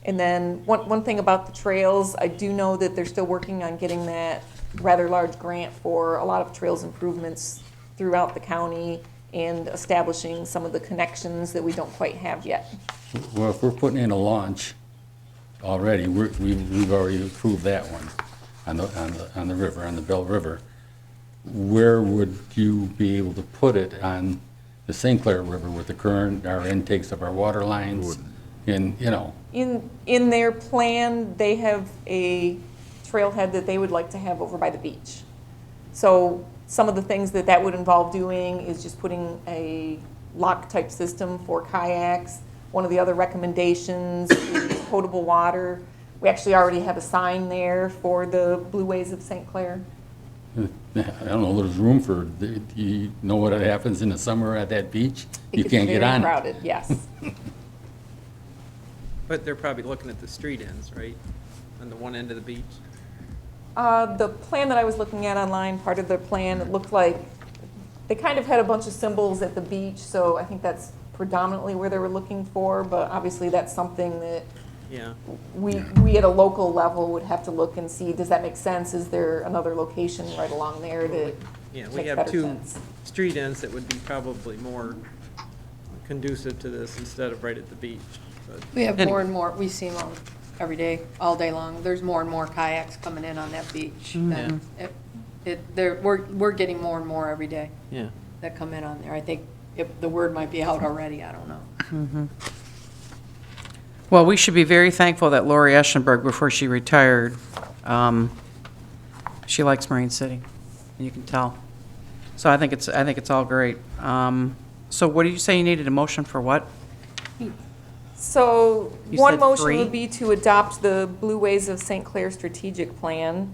And then one thing about the trails, I do know that they're still working on getting that rather large grant for a lot of trails improvements throughout the county and establishing some of the connections that we don't quite have yet. Well, if we're putting in a launch already, we've already approved that one on the river, on the Bell River. Where would you be able to put it on the St. Clair River with the current, our intakes of our water lines? And, you know. In their plan, they have a trailhead that they would like to have over by the beach. So some of the things that would involve doing is just putting a lock type system for kayaks. One of the other recommendations is potable water. We actually already have a sign there for the Blue Ways of St. Clair. I don't know, there's room for, you know what happens in the summer at that beach? You can't get on It gets very crowded, yes. But they're probably looking at the street ends, right? On the one end of the beach? The plan that I was looking at online, part of their plan, it looked like they kind of had a bunch of symbols at the beach, so I think that's predominantly where they were looking for, but obviously that's something that Yeah. we at a local level would have to look and see, does that make sense? Is there another location right along there that Yeah, we makes have better two sense? street ends that would be probably more conducive to this instead of right at the beach. But We have more and more, we see them every day, all day long. There's more and more kayaks coming in on that beach. And we're getting more and more every day Yeah. that come in on there. I think the word might be out already, I don't know. Well, we should be very thankful that Lori Eschenberg, before she retired, she likes Marine City, and you can tell. So I think it's all great. So what did you say you needed a motion for what? So You one said motion 3? would be to adopt the Blue Ways of St. Clair strategic plan.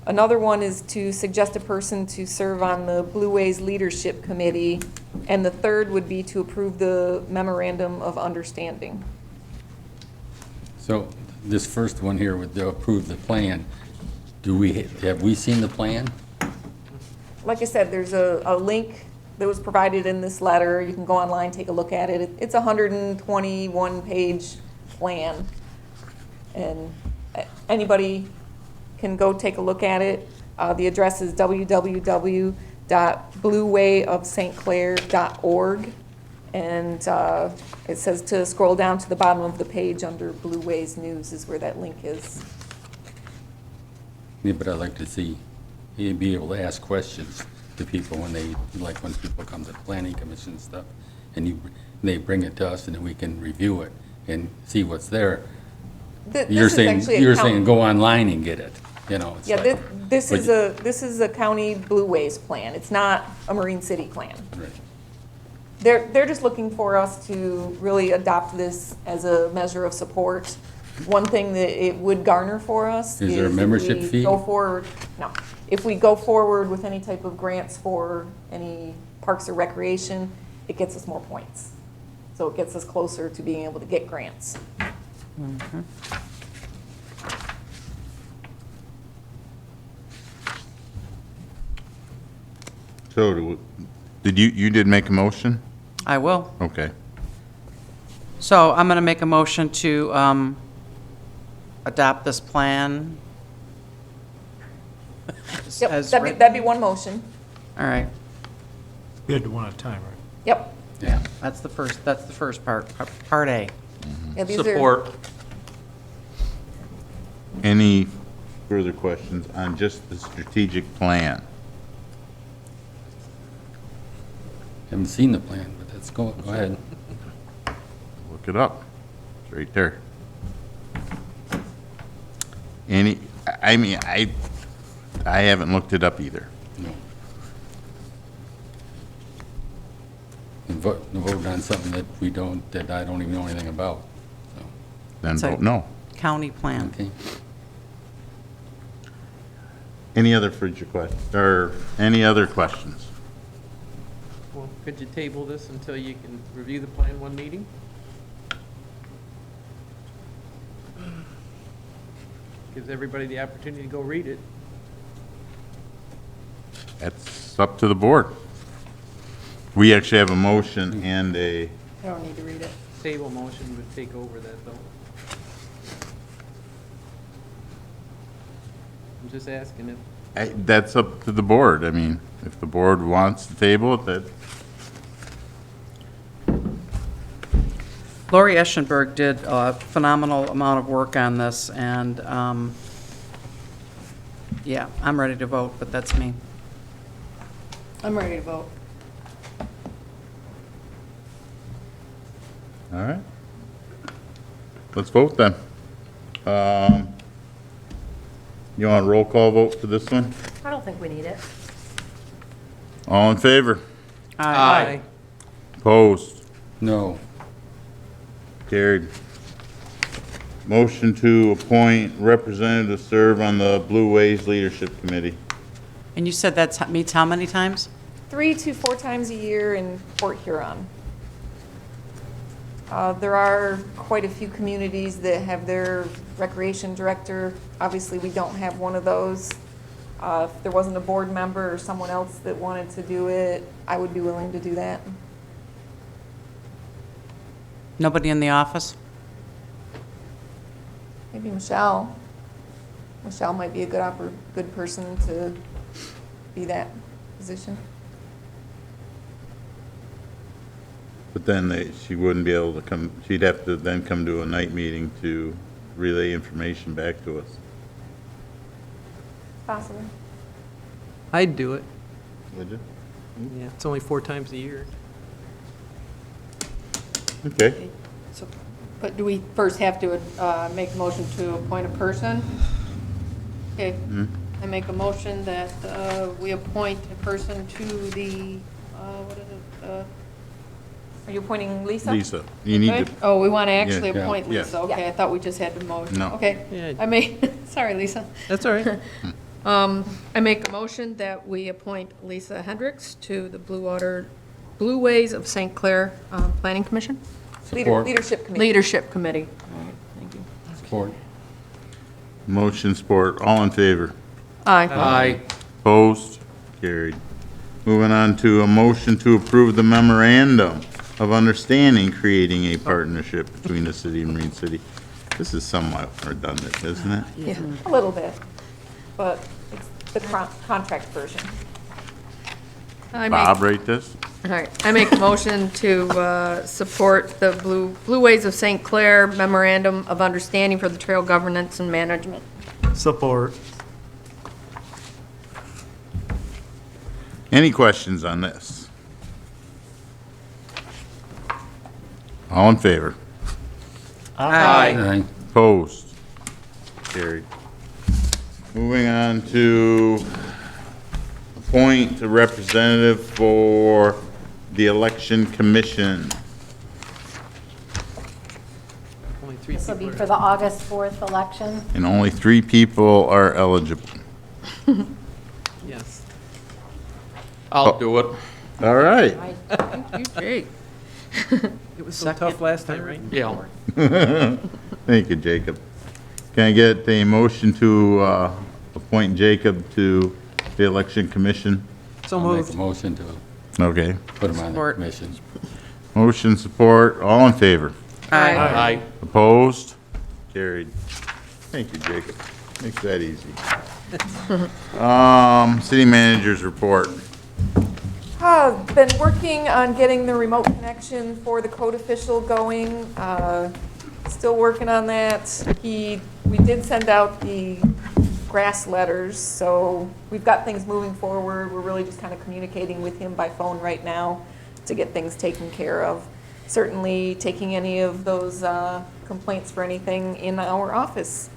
Another one is to suggest a person to serve on the Blue Ways Leadership Committee. And the third would be to approve the memorandum of understanding. So this first one here with the approve the plan, have we seen the plan? Like I said, there's a link that was provided in this letter. You can go online, take a look at it. It's a 121-page plan. And anybody can go take a look at it. The address is www.bluewayofstclair.org. And it says to scroll down to the bottom of the page under Blue Ways News is where that link is. Yeah, but I'd like to see, you'd be able to ask questions to people when when people come to the planning commission and stuff, and they bring it to us, and then we can review it and see what's there. You're saying go online and get it, it's Yeah, like- this is a county Blue Ways plan. It's not a Marine City plan. Right. They're just looking for us to really adopt this as a measure of support. One thing that it would garner for us Is there a membership if we fee? go forward, no. If we go forward with any type of grants for any parks or recreation, it gets us more points. So it gets us closer to being able to get grants. So, you did make a motion? I will. Okay. So I'm going to make a motion to adopt this plan. Yep, as that'd written. be one motion. All right. We had to do one at a time, right? Yep. Yeah, that's the first part, part A. Yeah, these are- Support. Any further questions on just the strategic plan? Haven't seen the plan, but go ahead. Look it up. It's right there. I haven't looked it up either. No. And vote on something that I don't even know anything about, so. Then It's a vote no. County plan. Okay. Any other future questions, or any other questions? Well, could you table this until you can review the plan one meeting? Gives everybody the opportunity to go read it. That's up to the board. We actually have a motion and a, I don't need to read it. Table motion would take over that, though. I'm just asking if, that's up to the board. I mean, if the board wants to table it, that, Lori Eschenberg did a phenomenal amount of work on this, and, yeah, I'm ready to vote, but that's me. I'm ready to vote. all right. Let's vote then. You want a roll call vote for this one? I don't think we need it. All in favor? aye. Opposed? No. Carried. Motion to appoint representative to serve on the Blue Ways Leadership Committee. And you said that meets how many times? 3 to 4 times a year in Port Huron. There are quite a few communities that have their recreation director. Obviously, we don't have one of those. If there wasn't a board member or someone else that wanted to do it, I would be willing to do that. Nobody in the office? Maybe Michelle. Michelle might be a good person to be that position. But then she wouldn't be able to come, she'd have to then come to a night meeting to relay information back to us. Possible. I'd do it. Would you? Yeah, it's only 4 times a year. Okay. So But do we first have to make a motion to appoint a person? Okay. I make a motion that we appoint a person to the, what is it? Are you appointing Lisa? Lisa, you need Okay. to, Oh, we want to actually Yeah. appoint Yeah. Lisa. Okay, I thought we just had to motion. No. Okay. Yeah. I made, sorry, Lisa. That's all right. I make a motion that we appoint Lisa Hendricks to the Blue Ways of St. Clair Planning Commission? Support. Leadership Committee. Leadership Committee. All right, thank you. Support. motion support, all in favor? Aye. Aye. Opposed? Carried. Moving on to a motion to approve the memorandum of understanding creating a partnership between the city and Marine City. This is somewhat redundant, isn't it? Yeah. A little bit, but it's the contract version. I make- Bob, write this? All right, I make a motion to support the Blue Ways of St. Clair Memorandum of Understanding for the Trail Governance and Management. Support. Any questions on this? All in favor? Aye. Opposed? Carried. Moving on to appoint a representative for the Election Commission. Only three This will be people for the August 4th election. And only 3 people are eligible. Yes. I'll do it. All right. Thank you, Jake. It was so tough last time, right? Yeah. Thank you, Jacob. Can I get a motion to appoint Jacob to the Election Commission? So I'll make moved. a motion to Okay. put him on the Support. commission. Motion support, all in favor? Aye. Aye. Opposed? Carried. Thank you, Jacob. Makes that easy. City managers report. Been working on getting the remote connection for the code official going. Still working on that. We did send out the grass letters, so we've got things moving forward. We're really just kind of communicating with him by phone right now to get things taken care of. Certainly taking any of those complaints for anything in our office.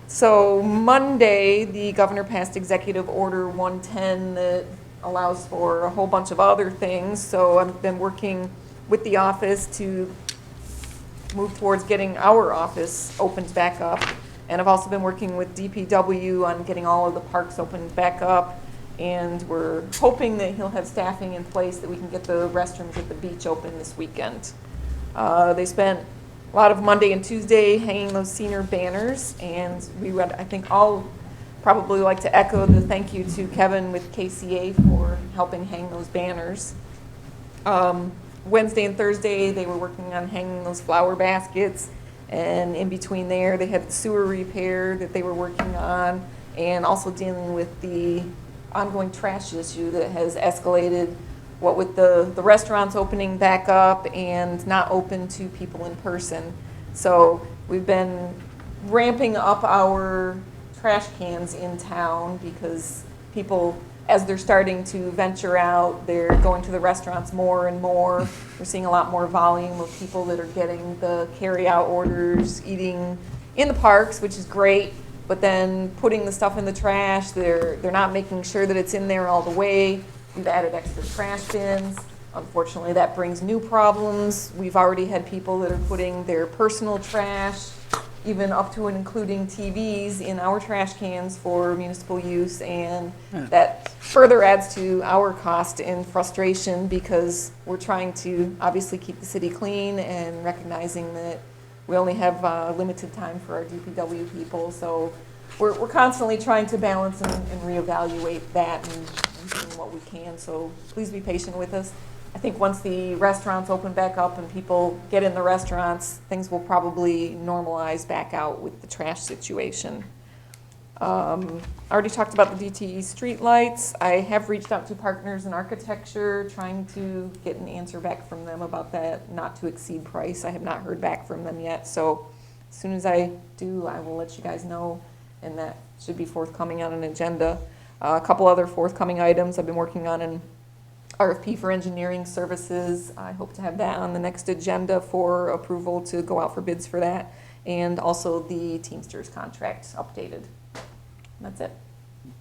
So Monday, the governor passed Executive Order 110 that allows for a whole bunch of other things. So I've been working with the office to move towards getting our office opened back up. And I've also been working with DPW on getting all of the parks opened back up. And we're hoping that he'll have staffing in place that we can get the restrooms at the beach open this weekend. They spent a lot of Monday and Tuesday hanging those senior banners, and we would, I think, all probably like to echo the thank you to Kevin with KCA for helping hang those banners. Wednesday and Thursday, they were working on hanging those flower baskets, and in between there, they had the sewer repair that they were working on, and also dealing with the ongoing trash issue that has escalated, what with the restaurants opening back up and not open to people in person. So we've been ramping up our trash cans in town because people, as they're starting to venture out, they're going to the restaurants more and more. We're seeing a lot more volume of people that are getting the carry-out orders, eating in the parks, which is great, but then putting the stuff in the trash, they're not making sure that it's in there all the way. We've added extra trash bins. Unfortunately, that brings new problems. We've already had people that are putting their personal trash, even up to and including TVs, in our trash cans for municipal use, and that further adds to our cost and frustration because we're trying to obviously keep the city clean and recognizing that we only have limited time for our DPW people. So we're constantly trying to balance and reevaluate that and doing what we can. So please be patient with us. I think once the restaurants open back up and people get in the restaurants, things will probably normalize back out with the trash situation. I already talked about the DTE streetlights. I have reached out to Partners in Architecture, trying to get an answer back from them about that not to exceed price. I have not heard back from them yet, so as soon as I do, I will let you guys know, and that should be forthcoming on an agenda. A couple other forthcoming items I've been working on in RFP for engineering services. I hope to have that on the next agenda for approval to go out for bids for that. And also the Teamsters contract updated. That's it.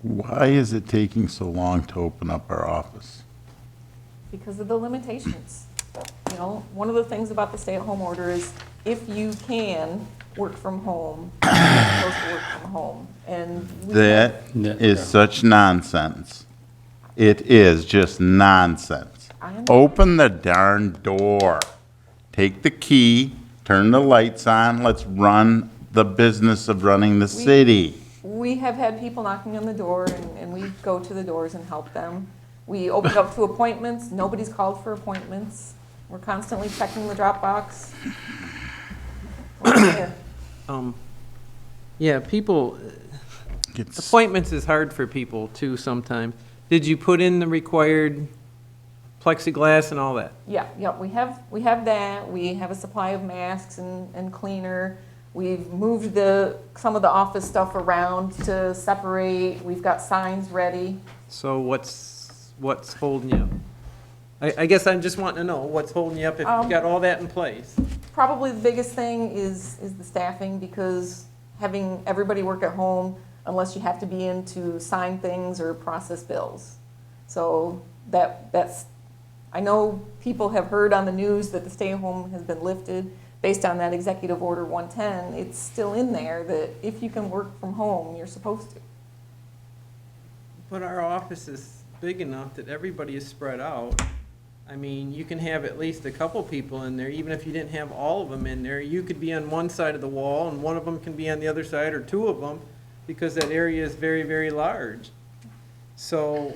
Why is it taking so long to open up our office? Because of the limitations. You know, one of the things about the stay-at-home order is if you can work from home, you're supposed to work from home. And That is such nonsense. It is just nonsense. Open the darn door. Take the key, turn the lights on, let's run the business of running the city. We have had people knocking on the door, and we go to the doors and help them. We open up to appointments. Nobody's called for appointments. We're constantly checking the Dropbox. We're there. Yeah, people, appointments is hard for people too sometimes. Did you put in the required plexiglass and all that? Yeah, we have that. We have a supply of masks and cleaner. We've moved some of the office stuff around to separate. We've got signs ready. So what's holding you up? I guess I'm just wanting to know what's holding you up if you've got all that in place. Probably the biggest thing is the staffing, because having everybody work at home, unless you have to be in to sign things or process bills. So that's, I know people have heard on the news that the stay-at-home has been lifted based on that Executive Order 110. It's still in there that if you can work from home, you're supposed to. But our office is big enough that everybody is spread out. I mean, you can have at least a couple people in there, even if you didn't have all of them in there. You could be on one side of the wall, and one of them can be on the other side, or two of them, because that area is very, very large. So,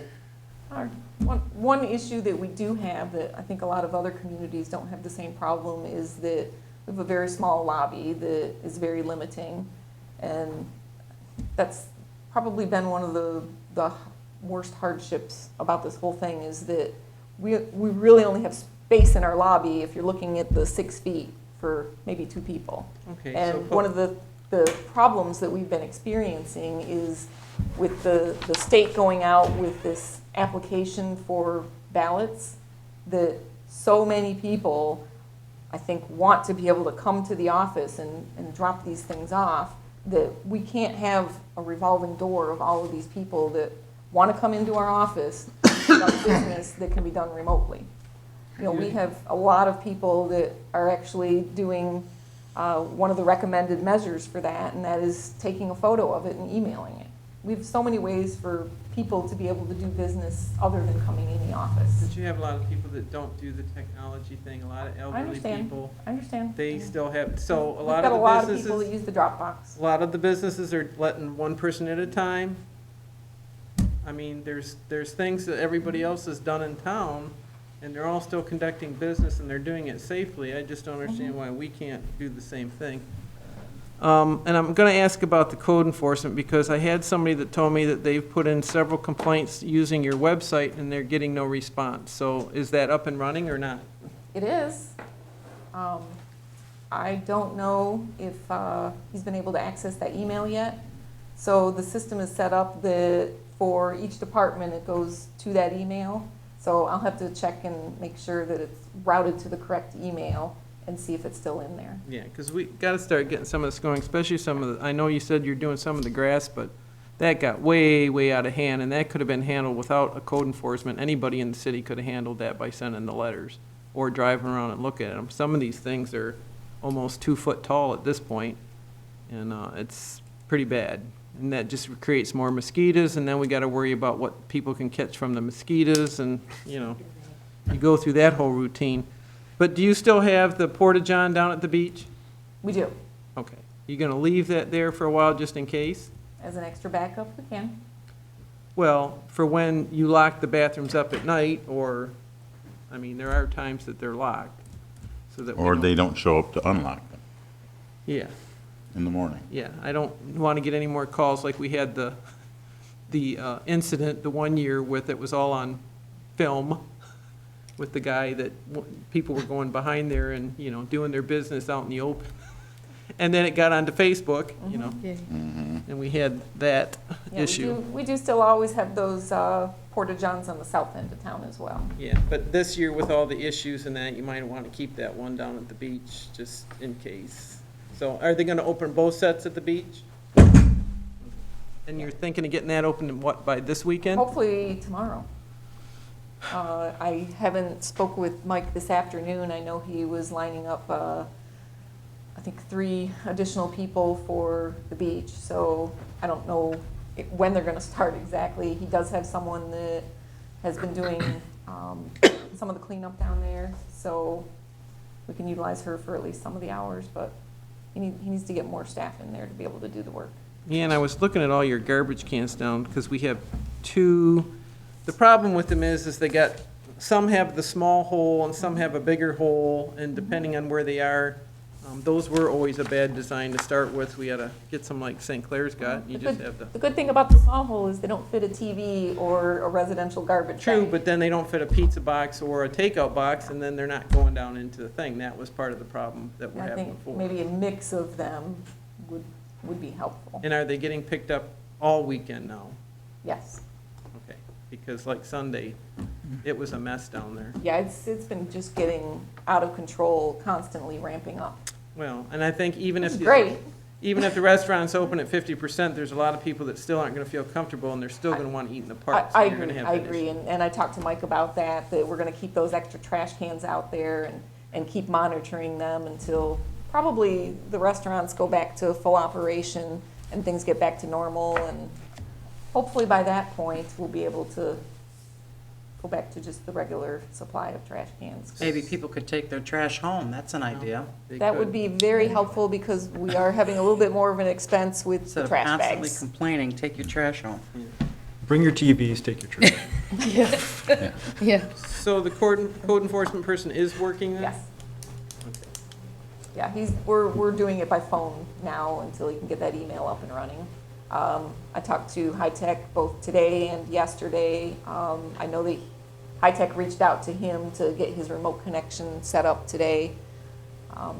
One issue that we do have that I think a lot of other communities don't have the same problem is that we have a very small lobby that is very limiting. And that's probably been one of the worst hardships about this whole thing, is that we really only have space in our lobby if you're looking at the 6 feet for maybe 2 people. okay. And so one of the problems that we've been experiencing is with the state going out with this application for ballots, that so many people, I think, want to be able to come to the office and drop these things off, that we can't have a revolving door of all of these people that want to come into our office and conduct business that can be done remotely. You know, we have a lot of people that are actually doing one of the recommended measures for that, and that is taking a photo of it and emailing it. We have so many ways for people to be able to do business other than coming in the office. But you have a lot of people that don't do the technology thing, a lot of elderly people. I understand. They still have, so a We've lot got of a the lot of businesses. people that use the Dropbox. A lot of the businesses are letting one person at a time. I mean, there's things that everybody else has done in town, and they're all still conducting business, and they're doing it safely. I just don't understand why we can't do the same thing. And I'm going to ask about the code enforcement, because I had somebody that told me that they've put in several complaints using your website, and they're getting no response. So is that up and running or not? It is. I don't know if he's been able to access that email yet. So the system is set up that for each department, it goes to that email. So I'll have to check and make sure that it's routed to the correct email and see if it's still in there. Yeah, because we got to start getting some of this going, especially some of the, I know you said you're doing some of the grass, but that got way, way out of hand, and that could have been handled without a code enforcement. Anybody in the city could have handled that by sending the letters or driving around and looking at them. Some of these things are almost 2 foot tall at this point, and it's pretty bad. And that just creates more mosquitoes, and then we got to worry about what people can catch from the mosquitoes, and, you know, you go through that whole routine. But do you still have the porta-john down at the beach? We do. Okay. You going to leave that there for a while just in case? As an extra backup, we can. Well, for when you lock the bathrooms up at night, or, I mean, there are times that they're locked. So that Or they don't show up to unlock them Yeah. in the morning. Yeah, I don't want to get any more calls like we had the incident the one year with, it was all on film, with the guy that people were going behind there and, you know, doing their business out in the open. And then it got onto Facebook, you know, and we had that. Yeah, issue. We do still always have those porta-johns on the south end of town as well. Yeah, but this year with all the issues and that, you might want to keep that one down at the beach, just in case. So are they going to open both sets at the beach? And you're thinking of getting that open, what, by this weekend? Hopefully tomorrow. I haven't spoke with Mike this afternoon. I know he was lining up, I think 3 additional people for the beach. So I don't know when they're going to start exactly. He does have someone that has been doing some of the cleanup down there. So we can utilize her for at least some of the hours, but he needs to get more staff in there to be able to do the work. Yeah, and I was looking at all your garbage cans down, because we have 2, the problem with them is they got, some have the small hole and some have a bigger hole, and depending on where they are, those were always a bad design to start with. We had to get some like St. Clair's got, you just have to. The good thing about the small hole is they don't fit a TV or a residential garbage True, bag. but then they don't fit a pizza box or a takeout box, and then they're not going down into the thing. That was part of the problem that we're I having think before. maybe a mix of them would be helpful. And are they getting picked up all weekend now? Yes. Okay, because like Sunday, it was a mess down there. Yeah, it's been just getting out of control, constantly ramping up. Well, and I think even if. Great. Even if the restaurant's open at 50%, there's a lot of people that still aren't gonna feel comfortable, and they're still gonna want to eat in the park. so I you're gonna agree, have I that agree, issue. and I talked to Mike about that we're gonna keep those extra trash cans out there and keep monitoring them until probably the restaurants go back to full operation and things get back to normal, and hopefully by that point, we'll be able to go back to just the regular supply of trash cans. Maybe people could take their trash home, that's an idea. That would be very helpful because we are having a little bit more of an expense with Instead the of trash constantly bags. complaining, take your trash home. Bring your TVs, take your trash. Yeah. So the code enforcement person is working then? Yes. Yeah, we're doing it by phone now until he can get that email up and running. I talked to High Tech both today and yesterday. I know that High Tech reached out to him to get his remote connection set up today. I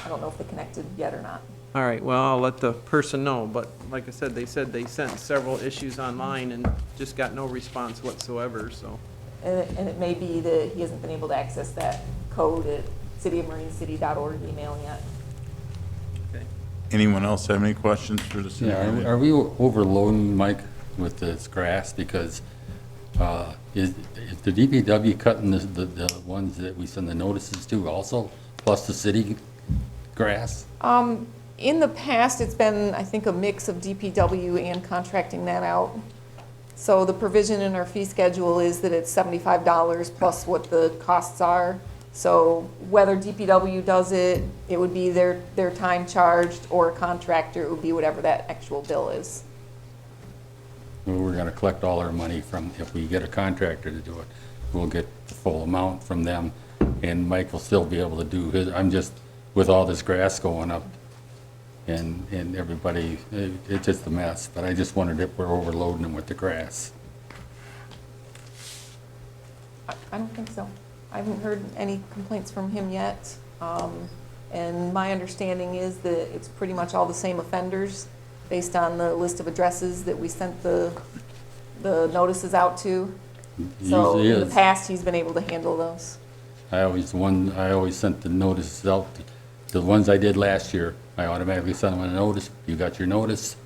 don't know if they connected yet or not. All right, well, I'll let the person know, but like I said they sent several issues online and just got no response whatsoever, so. And it may be that he hasn't been able to access that code at cityofmarincity.org email yet. Okay. Anyone else have any questions for the city Yeah, manager? are we overloading, Mike, with this grass? Because is the DPW cutting the ones that we send the notices to also, plus the city grass? In the past, it's been, I think, a mix of DPW and contracting that out. So the provision in our fee schedule is that it's $75 plus what the costs are. So whether DPW does it, it would be their time charged, or a contractor, it would be whatever that actual bill is. We're gonna collect all our money from, if we get a contractor to do it, we'll get the full amount from them, and Mike will still be able to do his, I'm just, with all this grass going up, and everybody, it's just a mess, but I just wondered if we're overloading them with the grass. I don't think so. I haven't heard any complaints from him yet. And my understanding is that it's pretty much all the same offenders based on the list of addresses that we sent the notices out to. So Usually in the is. past, he's been able to handle those. I always sent the notices out, the ones I did last year, I automatically sent them a notice, you got your notice,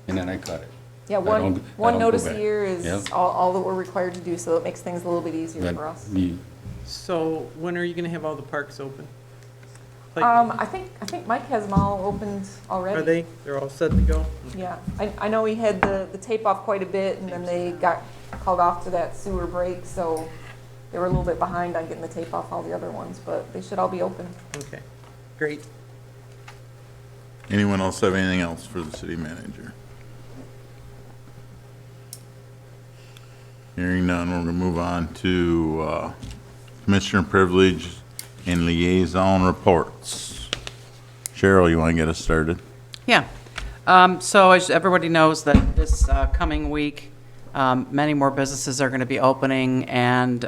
and then I cut it. Yeah, I one don't go notice a back. year is Yep. all that we're required to do, so it makes things a little bit easier Then for us. So when are you gonna have all the parks open? Like, I think Mike has them all opened already. are they? They're all set to go? Yeah, I know he had the tape off quite a bit, and then they got called off to that sewer break, so they were a little bit behind on getting the tape off all the other ones, but they should all be open. Okay, great. Anyone else have anything else for the city manager? Hearing none, we're gonna move on to commissioner privilege and liaison reports. Cheryl, you wanna get us started? Yeah. So as everybody knows that this coming week, many more businesses are going to be opening, and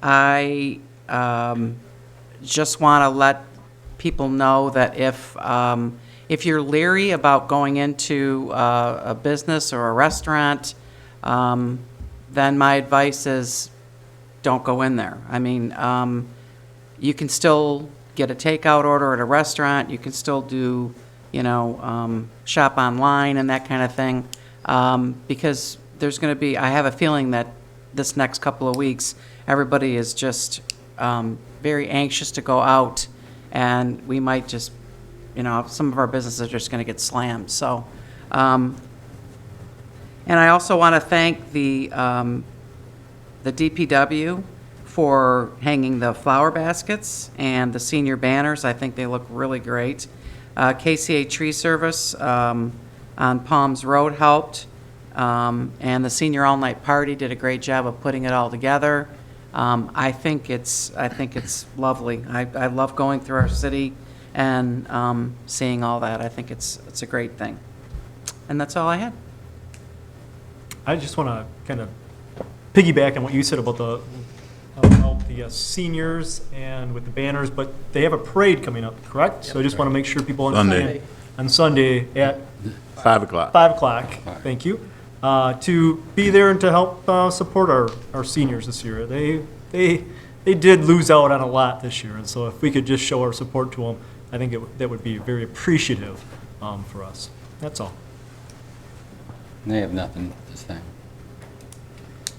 I just want to let people know that if if you're leery about going into a business or a restaurant, then my advice is don't go in there. I mean, you can still get a takeout order at a restaurant. You can still do, shop online and that kind of thing. Because there's going to be, I have a feeling that this next couple of weeks, everybody is just very anxious to go out, and we might just, some of our businesses are just going to get slammed. So, and I also want to thank the DPW for hanging the flower baskets and the senior banners. I think they look really great. KCA Tree Service on Palms Road helped, and the senior all-night party did a great job of putting it all together. I think it's lovely. I love going through our city and seeing all that. I think it's a great thing. And that's all I had. I just want to kind of piggyback on what you said about the seniors and with the banners, but they have a parade coming up, correct? So I just want to make sure people understand. On Sunday at 5 o'clock. 5 o'clock, thank you. To be there and to help support our seniors this year. They did lose out on a lot this year, and so if we could just show our support to them, I think that would be very appreciative for us. That's all. They have nothing to say.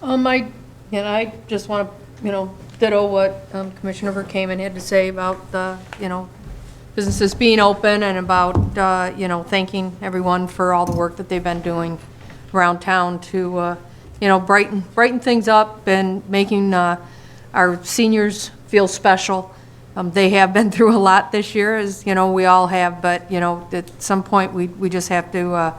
I just want to, ditto what Commissioner Verkaman had to say about the, businesses being open and about, thanking everyone for all the work that they've been doing around town to, brighten things up and making our seniors feel special. They have been through a lot this year, as, we all have, but, at some point, we just have to,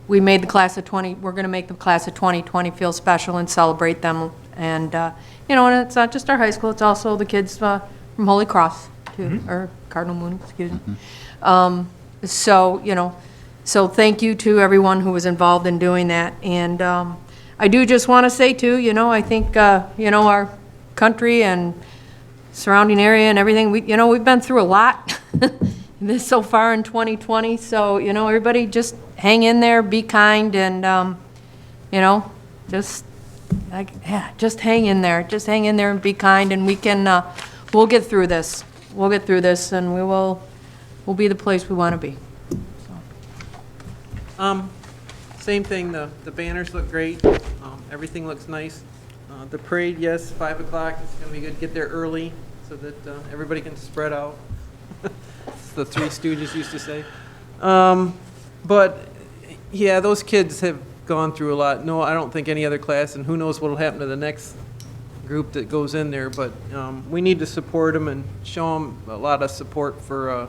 we made the class of 20, we're going to make the class of 2020 feel special and celebrate them. And, and it's not just our high school, it's also the kids from Holy Cross, too, or Cardinal Moon, excuse me. So thank you to everyone who was involved in doing that. And I do just want to say, too, I think, our country and surrounding area and everything, we've been through a lot this so far in 2020. So, everybody just hang in there, be kind, and, just hang in there. Just hang in there and be kind, and we can, we'll get through this. We'll get through this, and we'll be the place we want to be. Same thing, the banners look great, everything looks nice. The parade, yes, 5 o'clock, it's gonna be good, get there early so that everybody can spread out. It's the Three Stooges used to say. But, yeah, those kids have gone through a lot. No, I don't think any other class, and who knows what'll happen to the next group that goes in there, but we need to support them and show them a lot of support for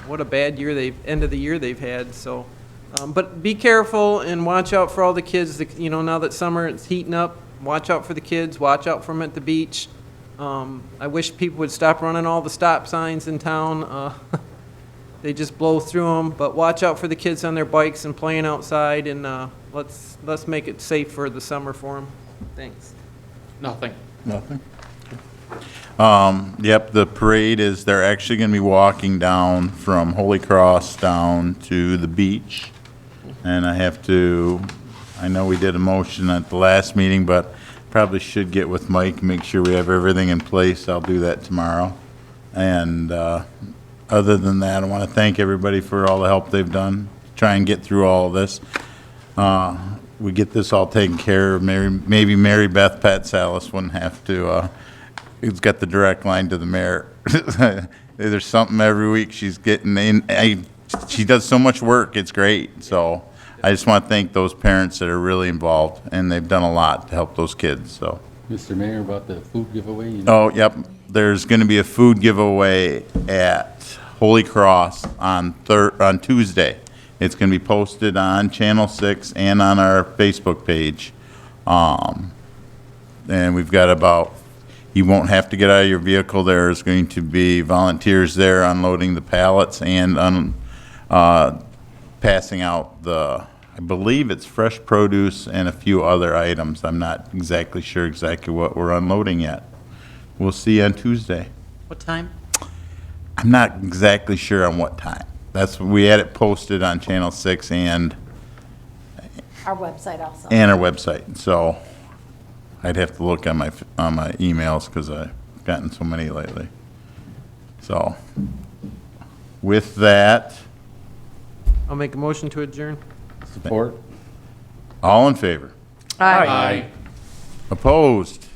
what a bad year end of the year they've had. So, but be careful and watch out for all the kids. Now that summer it's heating up, watch out for the kids. Watch out for them at the beach. I wish people would stop running all the stop signs in town. They just blow through them. But watch out for the kids on their bikes and playing outside. And let's make it safe for the summer for them. Thanks. Nothing. Yep, the parade is, they're actually going to be walking down from Holy Cross down to the beach. And I know we did a motion at the last meeting, but probably should get with Mike, make sure we have everything in place. I'll do that tomorrow. And other than that, I want to thank everybody for all the help they've done, try and get through all of this. We get this all taken care of. Maybe Mary Beth Pat Salas wouldn't have to, who's got the direct line to the mayor. There's something every week she's getting in. She does so much work, it's great. So I just want to thank those parents that are really involved, and they've done a lot to help those kids. So, Mr. Mayor, about the food giveaway? Oh, yep. There's going to be a food giveaway at Holy Cross on Tuesday. It's going to be posted on Channel 6 and on our Facebook page. And we've got you won't have to get out of your vehicle. There's going to be volunteers there unloading the pallets and passing out I believe it's fresh produce and a few other items. I'm not exactly sure exactly what we're unloading yet. We'll see on Tuesday. What time? I'm not exactly sure on what time. That's, we had it posted on Channel 6 and Our website also. our website, so I'd have to look on my emails, because I've gotten so many lately. So, with that, I'll make a motion to adjourn. Support? all in favor? Aye. Opposed?